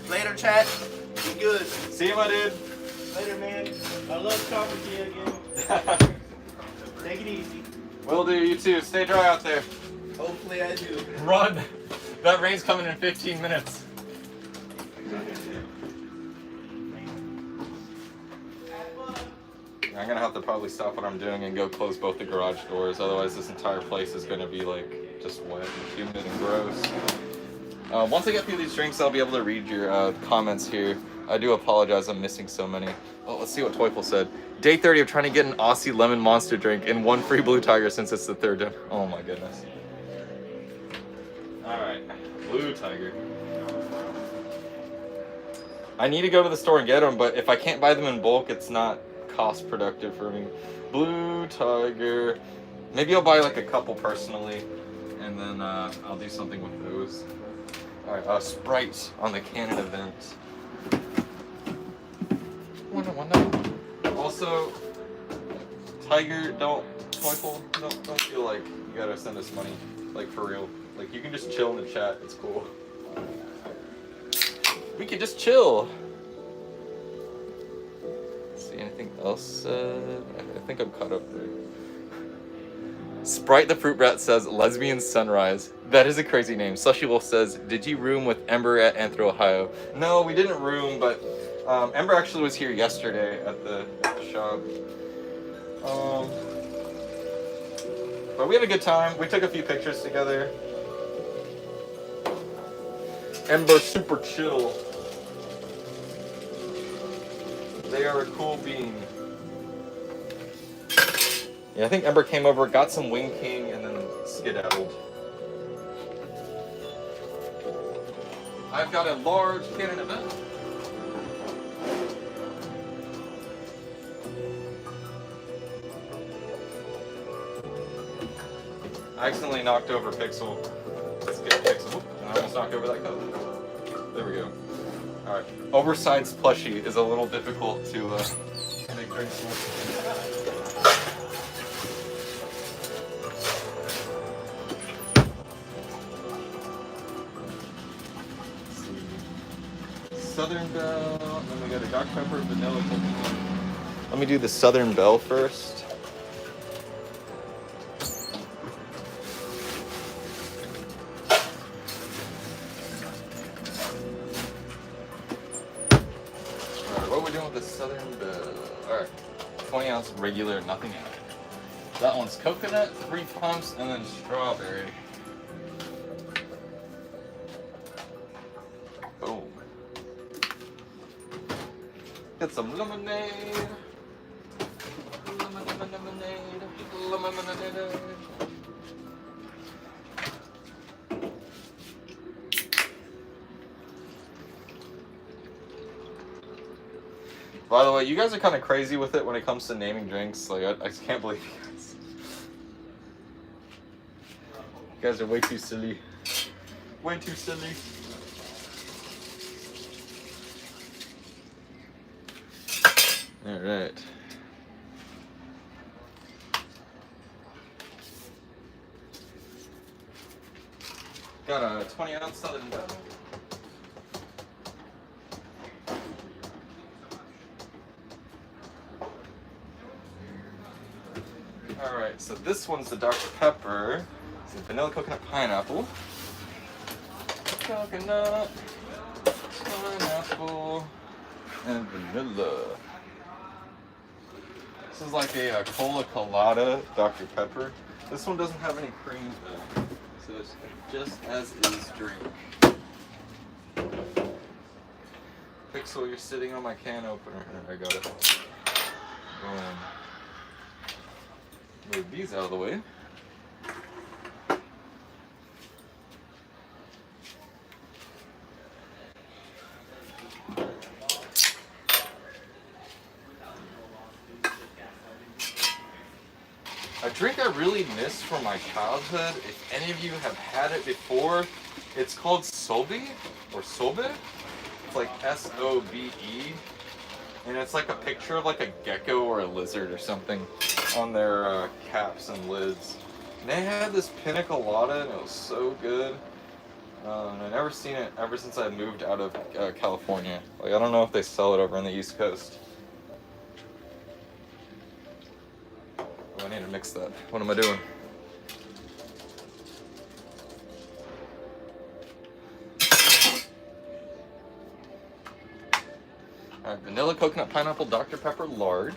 Later, chat. Be good. See you, my dude. Later, man. I love talking to you again. Take it easy. Will do. You too. Stay dry out there. Hopefully I do. Run. That rain's coming in 15 minutes. I'm gonna have to probably stop what I'm doing and go close both the garage doors. Otherwise, this entire place is gonna be like just wet and humid and gross. Once I get through these drinks, I'll be able to read your comments here. I do apologize. I'm missing so many. Oh, let's see what Toyful said. Day 30 of trying to get an Aussie lemon monster drink and 1 free Blue Tiger since it's the 3rd day. Oh my goodness. All right, Blue Tiger. I need to go to the store and get them, but if I can't buy them in bulk, it's not cost productive for me. Blue Tiger. Maybe I'll buy like a couple personally, and then I'll do something with those. All right, Sprite on the Canon event. Also, Tiger, Toyful, don't feel like you gotta send us money, like for real. Like you can just chill in the chat. It's cool. We can just chill. See anything else? I think I'm caught up there. Sprite the Fruit Rat says Lesbian Sunrise. That is a crazy name. Slushy Wolf says, did you room with Ember at Anthro, Ohio? No, we didn't room, but Ember actually was here yesterday at the shop. But we had a good time. We took a few pictures together. Ember super chill. They are a cool being. Yeah, I think Ember came over, got some Wing King, and then skedaddled. I've got a large Canon event. I accidentally knocked over Pixel. Let's get Pixel. Whoop, and I almost knocked over that cup. There we go. Alright. Oversized plushie is a little difficult to make drinks with. Southern Belle, then we got a Dr. Pepper, vanilla coconut. Let me do the Southern Belle first. Alright, what are we doing with the Southern Belle? Alright, 20 ounce regular, nothing added. That one's coconut, 3 pumps, and then strawberry. Boom. Get some lemonade. Lemonade. By the way, you guys are kind of crazy with it when it comes to naming drinks. Like, I can't believe you guys. You guys are way too silly. Way too silly. All right. Got a 20-ounce Southern Belle. All right, so this one's the Dr. Pepper. It's the vanilla coconut pineapple. Coconut, pineapple, and vanilla. This is like a cola colada Dr. Pepper. This one doesn't have any cream though, so it's just as is drink. Pixel, you're sitting on my can opener. I got it. Move these out of the way. A drink I really miss from my childhood, if any of you have had it before, it's called Sobe, or Sobe. It's like S-O-B-E. And it's like a picture of like a gecko or a lizard or something on their caps and lids. And they had this pina colada and it was so good. And I've never seen it ever since I moved out of California. Like, I don't know if they sell it over on the East Coast. Oh, I need to mix that. What am I doing? All right, vanilla coconut pineapple Dr. Pepper large.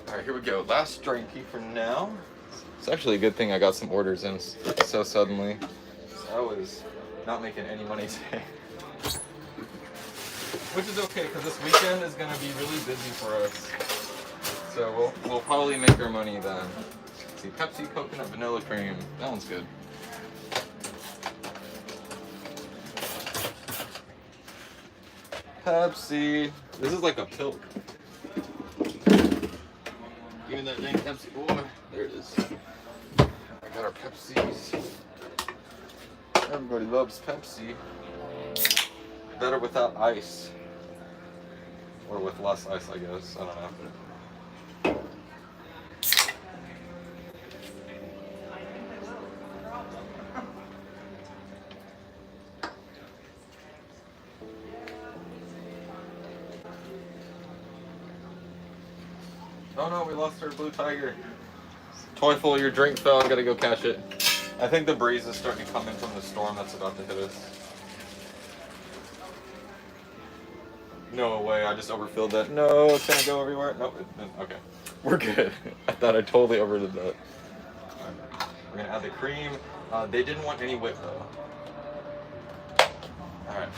All right, here we go. Last drinky for now. It's actually a good thing I got some orders in so suddenly. So I was not making any money today. Which is okay, because this weekend is going to be really busy for us. So we'll probably make our money then. Let's see, Pepsi coconut vanilla cream. That one's good. Pepsi. This is like a pill. Give me that dang Pepsi, boy. There it is. I got our Pepsis. Everybody loves Pepsi. Better without ice. Or with less ice, I guess. I don't know. Oh no, we lost our blue tiger. Toyful, your drink fell. I gotta go catch it. I think the breeze is starting to come in from the storm that's about to hit us. No way, I just overfilled that. No, it's gonna go everywhere. Nope, okay. We're good. I thought I totally overdid that. Right. We're gonna add the cream. They didn't want any whip though. Alright.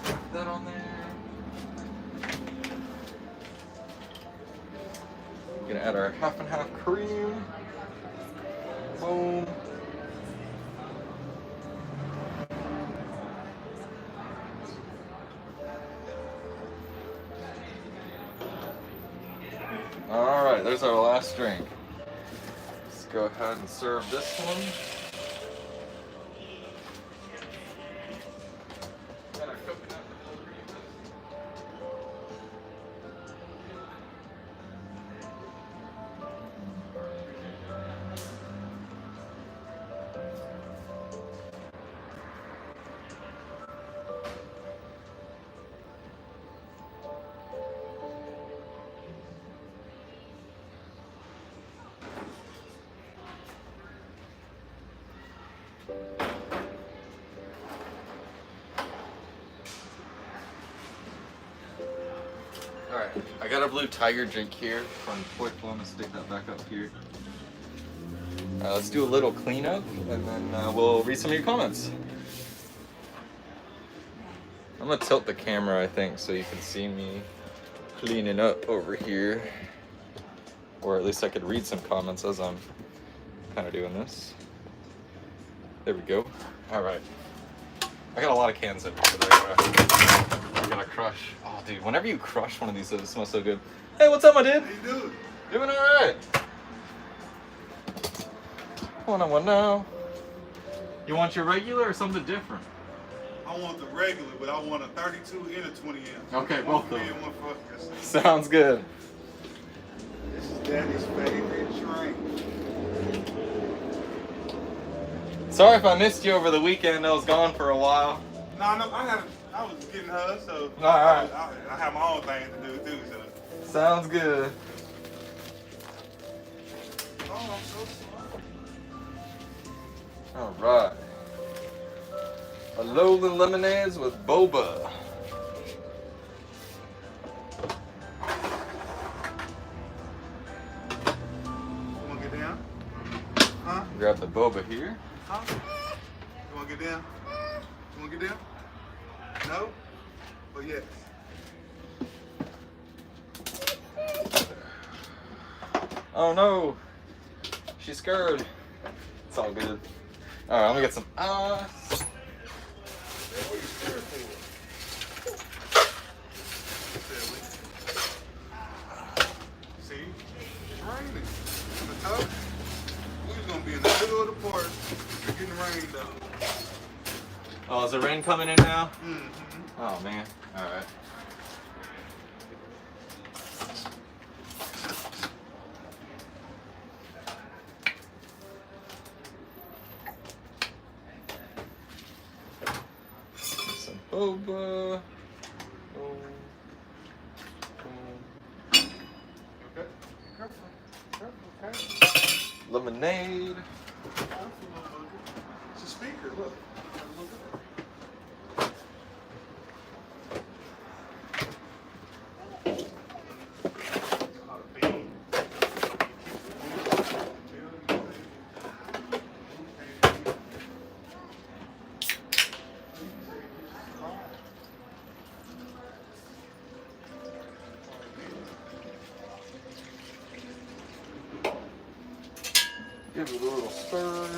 Put that on there. We're gonna add our half and half cream. Boom. All right, there's our last drink. Let's go ahead and serve this one. Got our coconut vanilla cream. Alright, I got a blue tiger drink here from Toyful. I'm gonna stick that back up here. Let's do a little cleanup and then we'll read some of your comments. I'm gonna tilt the camera, I think, so you can see me cleaning up over here. Or at least I could read some comments as I'm kind of doing this. There we go. Alright. I got a lot of cans in here today. gonna crush. Oh, dude, whenever you crush one of these, it smells so good. Hey, what's up, my dude? How you doing? Doing all right. What now? You want your regular or something different? I want the regular, but I want a 32 and a 20 ounce. Okay, One both for of me them. and one for yourself. Sounds good. This is Daddy's favorite drink. Sorry if I missed you over the weekend. I was gone for a while. No, I was getting her, so All right. I have my own thing to do too. So. Sounds good. Oh, I'm so sorry. All right. Alolan lemonades with boba. You wanna get down? Huh? Grab the boba here. Huh? You wanna get down? You wanna get down? No? But yes. Oh no, she's scared. It's all good. All right, I'm gonna get some ice. What are you scared for? See? It's raining. In the tub, we was gonna be in the middle of the park. We're getting rained on. Oh, is the rain coming in now? Mm-hmm. Oh man. All right. Some boba. Boom. Boom. Okay? Careful. Careful, okay? Lemonade. It's a speaker, look. Give it a little stir.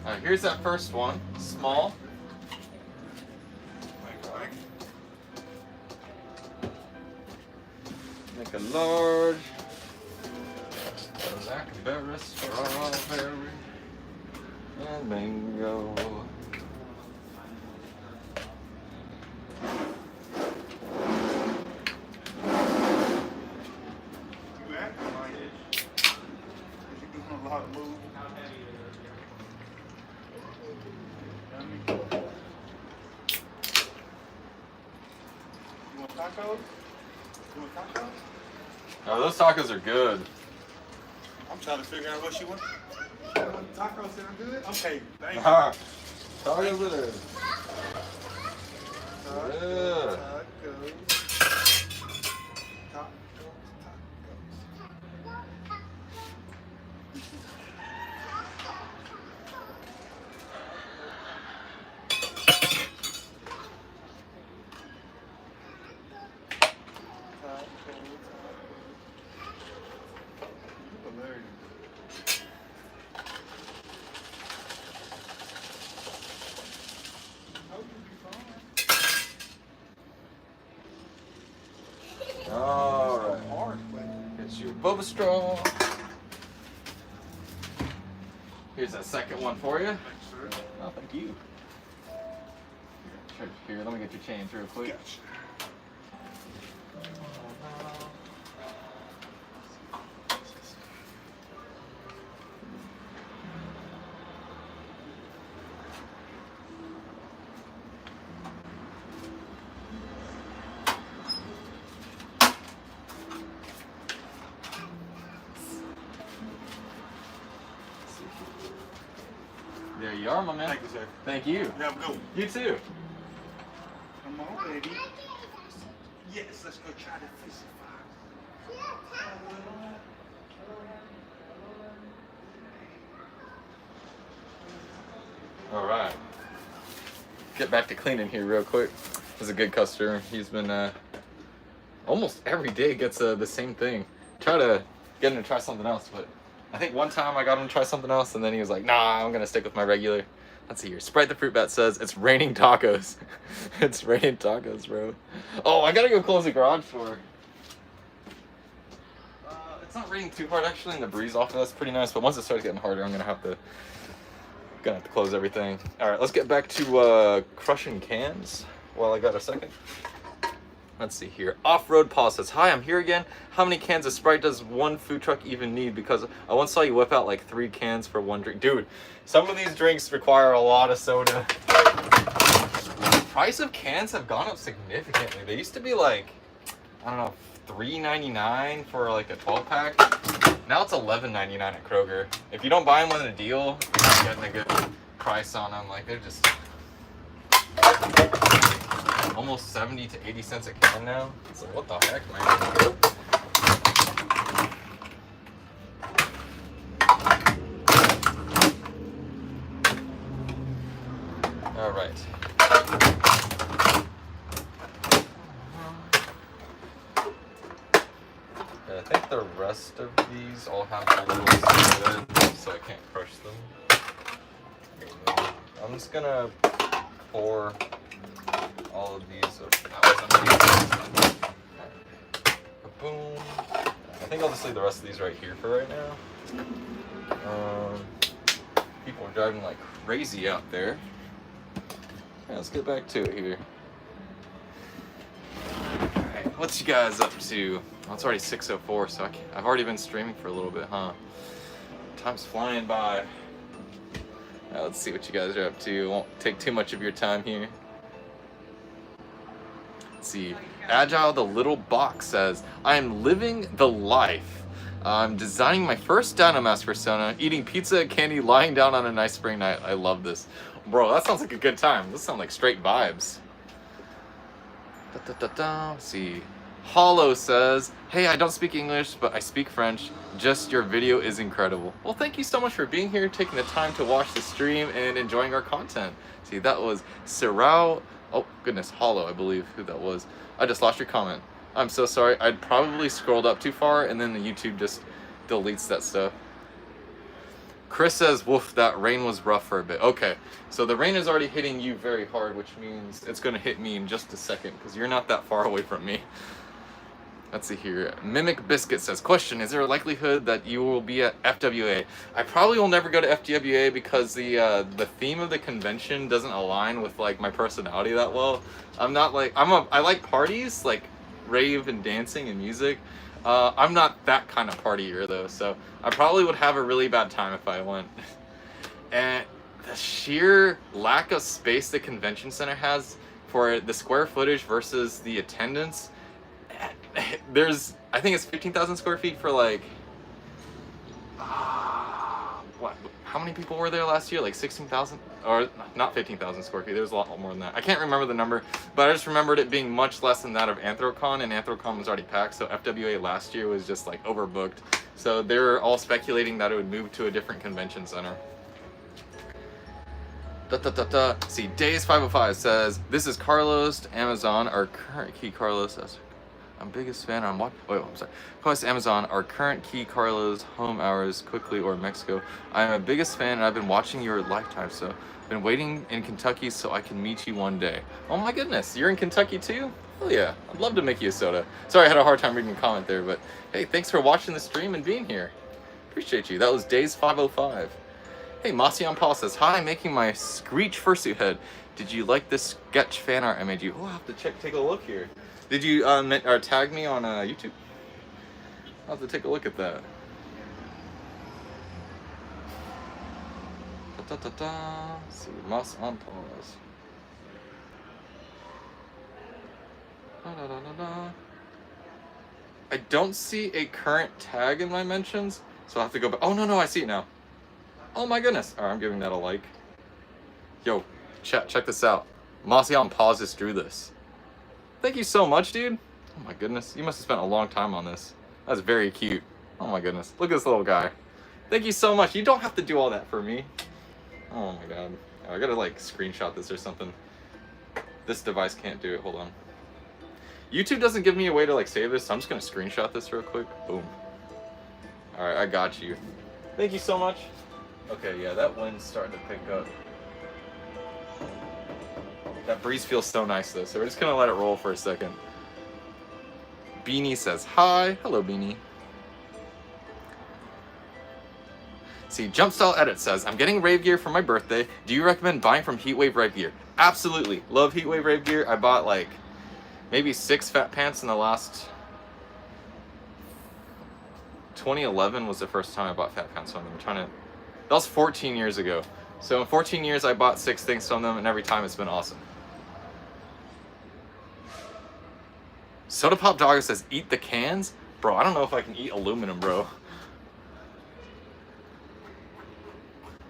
All right, here's that first one. Small. Make a large. Blackberry, strawberry, and mango. You acting like it. You doing a lot of moves. You want tacos? You want tacos? Oh, those tacos are good. I'm trying to figure out what she wants. Tacos sound good? Okay, thank you. Ah, tacos it is. Tacos, Yeah. tacos. All right. Get you a boba straw. Here's that second one for you. Oh, thank you. Here, let me get your change real quick. There you are, my man. Thank you, sir. Thank you. You have a good one. You too. Come on, baby. Yes, let's go try the Fizzy Fox. All right. get back to cleaning here real quick. This is a good customer. He's been almost every day gets the same thing. Try to get him to try something else, but I think one time I got him to try something else, and then he was like, nah, I'm gonna stick with my regular. Let's see here. Sprite the Fruit Bat says, it's raining tacos. It's raining tacos, bro. Oh, I gotta go close the garage door. It's not raining too hard, actually, and the breeze off of that's pretty nice, but once it starts getting harder, I'm gonna have to close everything. All right, let's get back to crushing cans while I got a second. Let's see here. Off-Road Paul says, hi, I'm here again. How many cans of Sprite does one food truck even need? Because I once saw you whip out like 3 cans for one drink. Dude, some of these drinks require a lot of soda. The price of cans have gone up significantly. They used to be like, I don't know, $3.99 for like a 12-pack. Now it's $11.99 at Kroger. If you don't buy them with a deal, you're not getting a good price on them. Like, they're just almost 70 to 80 cents a can now. It's like, what the heck, man? All right. I think the rest of these all have a little soda, so I can't crush them. I'm just gonna pour all of these. Boom. I think I'll just leave the rest of these right here for right now. People are driving like crazy out there. Yeah, let's get back to it here. Alright, what's you guys up to? Well, it's already 6:04, so I've already been streaming for a little bit, huh? Time's flying by. Now let's see what you guys are up to. Won't take too much of your time here. Let's see. Agile the Little Box says, I am living the life. I'm designing my first Dynamask persona, eating pizza and candy, lying down on a nice spring night. I love this. Bro, that sounds like a good time. This sounds like straight vibes. Let's see. Hollow says, hey, I don't speak English, but I speak French. Just your video is incredible. Well, thank you so much for being here, taking the time to watch the stream, and enjoying our content. See, that was Sirao. Oh, goodness, Hollow, I believe who that was. I just lost your comment. I'm so sorry. I'd probably scrolled up too far, and then the YouTube just deletes that stuff. Chris says, woof, that rain was rough for a bit. Okay, so the rain is already hitting you very hard, which means it's going to hit me in just a second, because you're not that far away from me. Let's see here. Mimic Biscuit says, question, is there a likelihood that you will be at FWA? I probably will never go to FWA because the theme of the convention doesn't align with like my personality that well. I'm not like, I like parties, like rave and dancing and music. I'm not that kind of partier though, so I probably would have a really bad time if I went. And the sheer lack of space the convention center has for the square footage versus the attendance, I think it's 15,000 square feet for like, what? How many people were there last year? Like 16,000? Or not 15,000 square feet. There was a lot more than that. I can't remember the number, but I just remembered it being much less than that of Anthrocon, and Anthrocon was already packed, so FWA last year was just like overbooked. So they were all speculating that it would move to a different convention center. See, Days505 says, this is Carlos Amazon, our current key Carlos. I'm biggest fan on what? Oh, I'm sorry. Carlos Amazon, our current key Carlos home hours, quickly or Mexico. I am a biggest fan, and I've been watching your lifetime, so I've been waiting in Kentucky so I can meet you one day. Oh my goodness, you're in Kentucky too? Hell yeah, I'd love to make you a soda. Sorry, I had a hard time reading a comment there, but hey, thanks for watching the stream and being here. Appreciate you. That was Days505. Hey, Masion Paul says, hi, making my Screech fursuit head. Did you like this sketch fan art I made you? Oh, I'll have to take a look here. Did you tag me on YouTube? I'll have to take a look at that. Let's see, Mas on pause. I don't see a current tag in my mentions, so I'll have to go back. Oh, no, I see it now. Oh my goodness. Alright, I'm giving that a like. Yo, check this out. Masion Pause just drew this. Thank you so much, dude. Oh my goodness. You must have spent a long time on this. That's very cute. Oh my goodness. Look at this little guy. Thank you so much. You don't have to do all that for me. Oh my god. I gotta like screenshot this or something. This device can't do it. Hold on. YouTube doesn't give me a way to like save this, so I'm just gonna screenshot this real quick. Boom. All right, I got you. Thank you so much. Okay, yeah, that wind's starting to pick up. That breeze feels so nice though, so we're just gonna let it roll for a second. Beanie says hi. Hello, Beanie. See, Jumpstyle Edit says, I'm getting rave gear for my birthday. Do you recommend buying from Heatwave Rave Gear? Absolutely. Love Heatwave Rave Gear. I bought like maybe 6 fat pants in the last... 2011 was the first time I bought fat pants from them. I'm trying to... That was 14 years ago. So in 14 years, I bought 6 things from them, and every time it's been awesome. Soda Pop Doggo says, eat the cans? Bro, I don't know if I can eat aluminum, bro.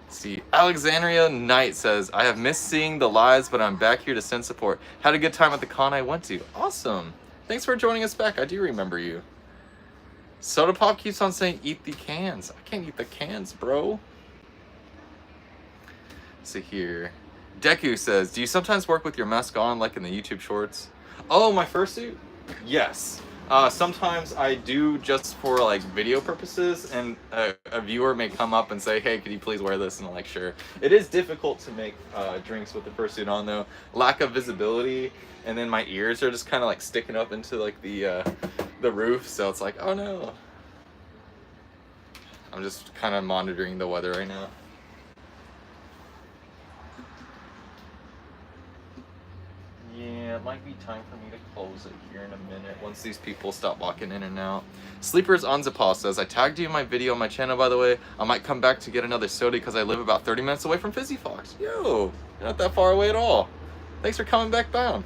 See, Alexandria Knight says, I have missed seeing the lives, but I'm back here to send support. Had a good time at the con I went to. Awesome. Thanks for joining us back. I do remember you. Soda Pop keeps on saying, eat the cans. I can't eat the cans, bro. Let's see here. Deku says, do you sometimes work with your mask on, like in the YouTube shorts? Oh, my fursuit? Yes. Sometimes I do just for like video purposes, and a viewer may come up and say, hey, could you please wear this? And I'm like, sure. It is difficult to make drinks with the fursuit on though. Lack of visibility, and then my ears are just kind of like sticking up into like the roof, so it's like, oh no. I'm just kind of monitoring the weather right now. Yeah, it might be time for me to close it here in a minute once these people stop walking in and out. Sleepers Onzapa says, I tagged you in my video on my channel, by the way. I might come back to get another soda because I live about 30 minutes away from Fizzy Fox. Yo, you're not that far away at all. Thanks for coming back down.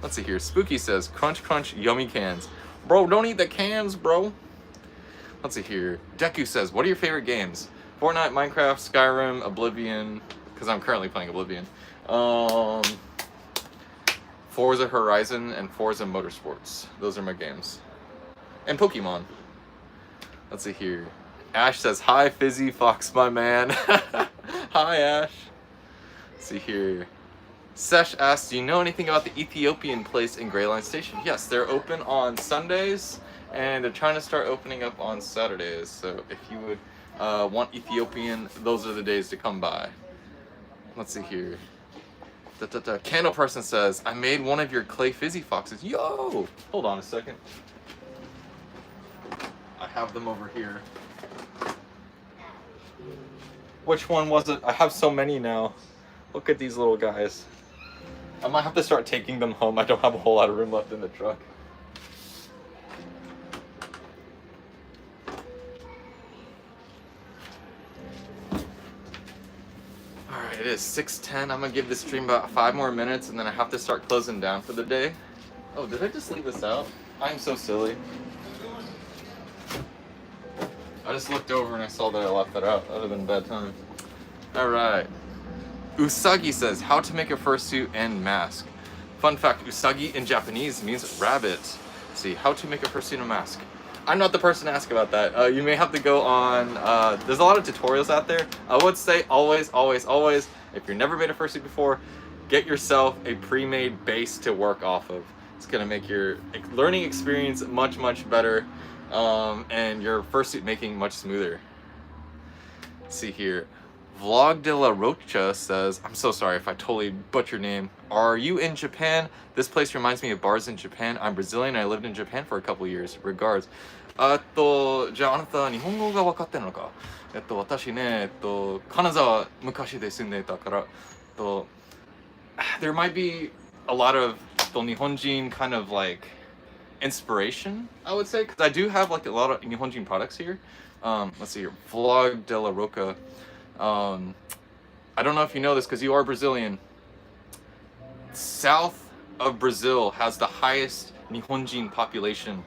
Let's see here. Spooky says, crunch, crunch, yummy cans. Bro, don't eat the cans, bro. Let's see here. Deku says, what are your favorite games? Fortnite, Minecraft, Skyrim, Oblivion, because I'm currently playing Oblivion. Forza Horizon and Forza Motorsports. Those are my games. And Pokemon. Let's see here. Ash says, hi, Fizzy Fox, my man. Hi, Ash. Let's see here. Sesh asks, do you know anything about the Ethiopian place in Grey Line Station? Yes, they're open on Sundays, and they're trying to start opening up on Saturdays. So if you would want Ethiopian, those are the days to come by. Let's see here. Candle Person says, I made one of your clay Fizzy Foxes. Yo! Hold on a second. I have them over here. Which one was it? I have so many now. Look at these little guys. I might have to start taking them home. I don't have a whole lot of room left in the truck. Alright, it is 6:10. I'm gonna give this stream about 5 more minutes and then I have to start closing down for the day. Oh, did I just leave this out? I'm so silly. I just looked over and I saw that I left that out. That would have been a bad time. Alright. Usagi says, how to make a fursuit and mask. Fun fact, Usagi in Japanese means rabbit. Let's see, how to make a fursuit and mask. I'm not the person to ask about that. You may have to go on, there's a lot of tutorials out there. I would say always, always, always, if you've never made a fursuit before, get yourself a pre-made base to work off of. It's gonna make your learning experience much, much better, and your fursuit making much smoother. Let's see here. Vlog de la Rocha says, I'm so sorry if I totally butchered your name. Are you in Japan? This place reminds me of bars in Japan. I'm Brazilian. I lived in Japan for a couple years. Regards. じゃああなた日本語が分かってるのか。私ね、金沢昔で住んでたから、there might be a lot of 日本人 kind of like inspiration, I would say, because I do have like a lot of 日本人 products here. Let's see here. Vlog de la Roca. I don't know if you know this because you are Brazilian. South of Brazil has the highest Nihonjin population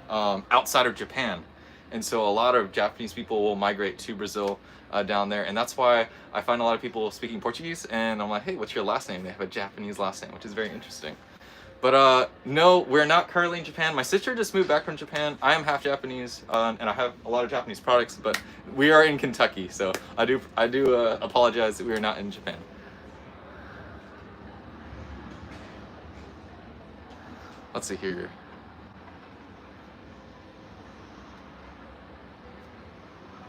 outside of Japan. And so a lot of Japanese people will migrate to Brazil down there. And that's why I find a lot of people speaking Portuguese. And I'm like, hey, what's your last name? They have a Japanese last name, which is very interesting. But no, we're not currently in Japan. My sister just moved back from Japan. I am half Japanese, and I have a lot of Japanese products, but we are in Kentucky, so I do apologize that we are not in Japan. Let's see here.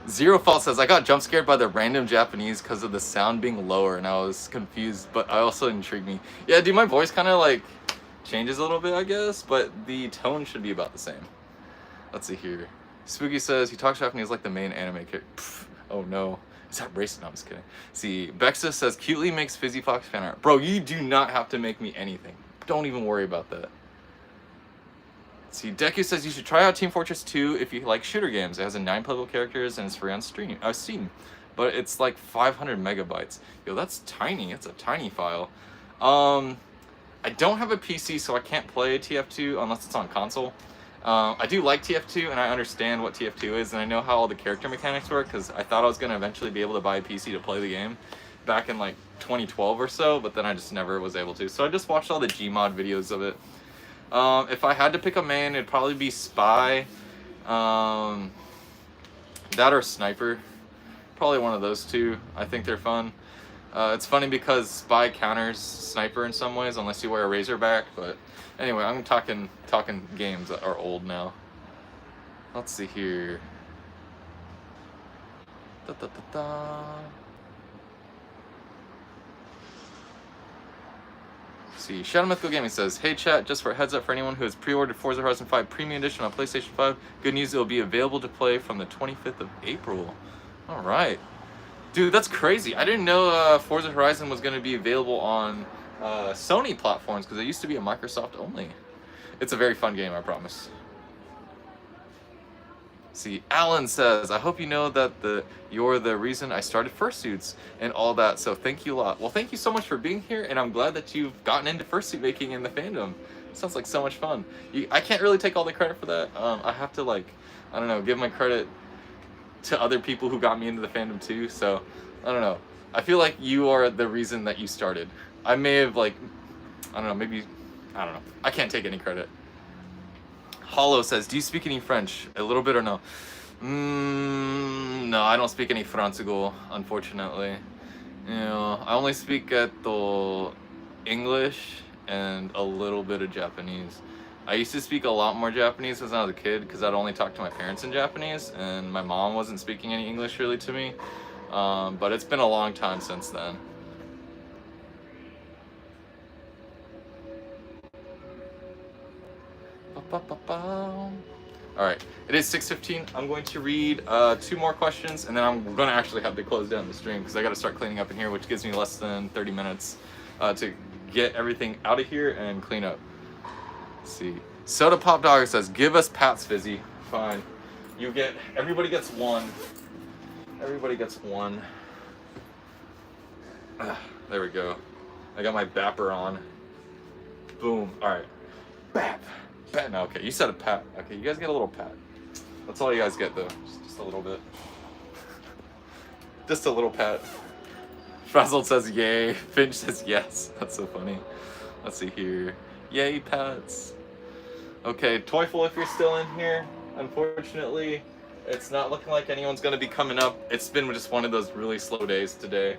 Zero Fault says, I got jump scared by the random Japanese because of the sound being lower and I was confused, but I also intrigued me. Yeah, dude, my voice kind of like changes a little bit, I guess, but the tone should be about the same. Let's see here. Spooky says, he talks Japanese like the main anime character. Oh no. Is that racist? No, I'm just kidding. See, Bexa says, cutely makes Fizzy Fox fan art. Bro, you do not have to make me anything. Don't even worry about that. See, Deku says you should try out Team Fortress 2 if you like shooter games. It has 9 playable characters and it's free on Steam. But it's like 500 megabytes. Yo, that's tiny. It's a tiny file. I don't have a PC, so I can't play TF2 unless it's on console. I do like TF2, and I understand what TF2 is, and I know how all the character mechanics work, because I thought I was going to eventually be able to buy a PC to play the game back in like 2012 or so, but then I just never was able to. So I just watched all the Gmod videos of it. If I had to pick a main, it'd probably be Spy, that or Sniper. Probably one of those two. I think they're fun. It's funny because Spy counters Sniper in some ways, unless you wear a Razorback, but anyway, I'm talking games that are old now. Let's see here. See, Shadow Mythical Gaming says, hey chat, just for a heads up for anyone who has pre-ordered Forza Horizon 5 Premium Edition on PlayStation 5, good news, it will be available to play from the 25th of April. Alright. Dude, that's crazy. I didn't know Forza Horizon was going to be available on Sony platforms, because it used to be a Microsoft only. It's a very fun game, I promise. See, Alan says, I hope you know that you're the reason I started Fursuits and all that, so thank you a lot. Well, thank you so much for being here, and I'm glad that you've gotten into fursuit making in the fandom. It sounds like so much fun. I can't really take all the credit for that. I have to, like, I don't know, give my credit to other people who got me into the fandom too, so I don't know. I feel like you are the reason that you started. I may have, like, I don't know, maybe, I don't know. I can't take any credit. Hollow says, do you speak any French? A little bit or no? No, I don't speak any Francugo, unfortunately. You know, I only speak English and a little bit of Japanese. I used to speak a lot more Japanese when I was a kid because I'd only talk to my parents in Japanese, and my mom wasn't speaking any English really to me. But it's been a long time since then. Alright, it is 6:15. I'm going to read 2 more questions, and then I'm going to actually have to close down the stream because I got to start cleaning up in here, which gives me less than 30 minutes to get everything out of here and clean up. Let's see. Soda Pop Dogger says, give us Pats, Fizzy. Fine. Everybody gets one. Everybody gets one. There we go. I got my bapper on. Boom. Alright. Bap. Pat. No, okay. You said a pat. Okay, you guys get a little pat. That's all you guys get, though. Just a little bit. Just a little pat. Frazzled says yay. Finch says yes. That's so funny. Let's see here. Yay, pats. Okay, Toyful, if you're still in here, unfortunately, it's not looking like anyone's going to be coming up. It's been just one of those really slow days today.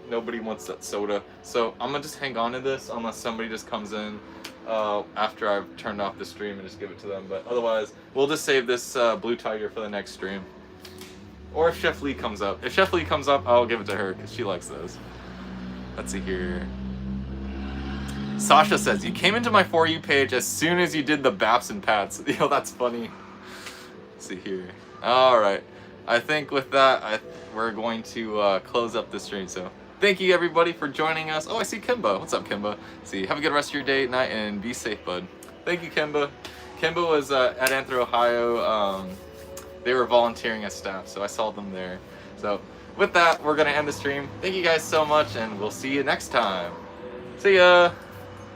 Nobody wants that soda. So I'm going to just hang on to this unless somebody just comes in after I've turned off the stream and just give it to them. But otherwise, we'll just save this Blue Tiger for the next stream. Or if Chef Lee comes up. If Chef Lee comes up, I'll give it to her because she likes those. Let's see here. Sasha says, you came into my For You page as soon as you did the Baps and Pats. Yo, that's funny. Let's see here. Alright. I think with that, we're going to close up the stream. So thank you everybody for joining us. Oh, I see Kimba. What's up, Kimba? See, have a good rest of your day, night, and be safe, bud. Thank you, Kimba. Kimba was at Anthro, Ohio. They were volunteering as staff, so I saw them there. So with that, we're going to end the stream. Thank you guys so much, and we'll see you next time. See ya!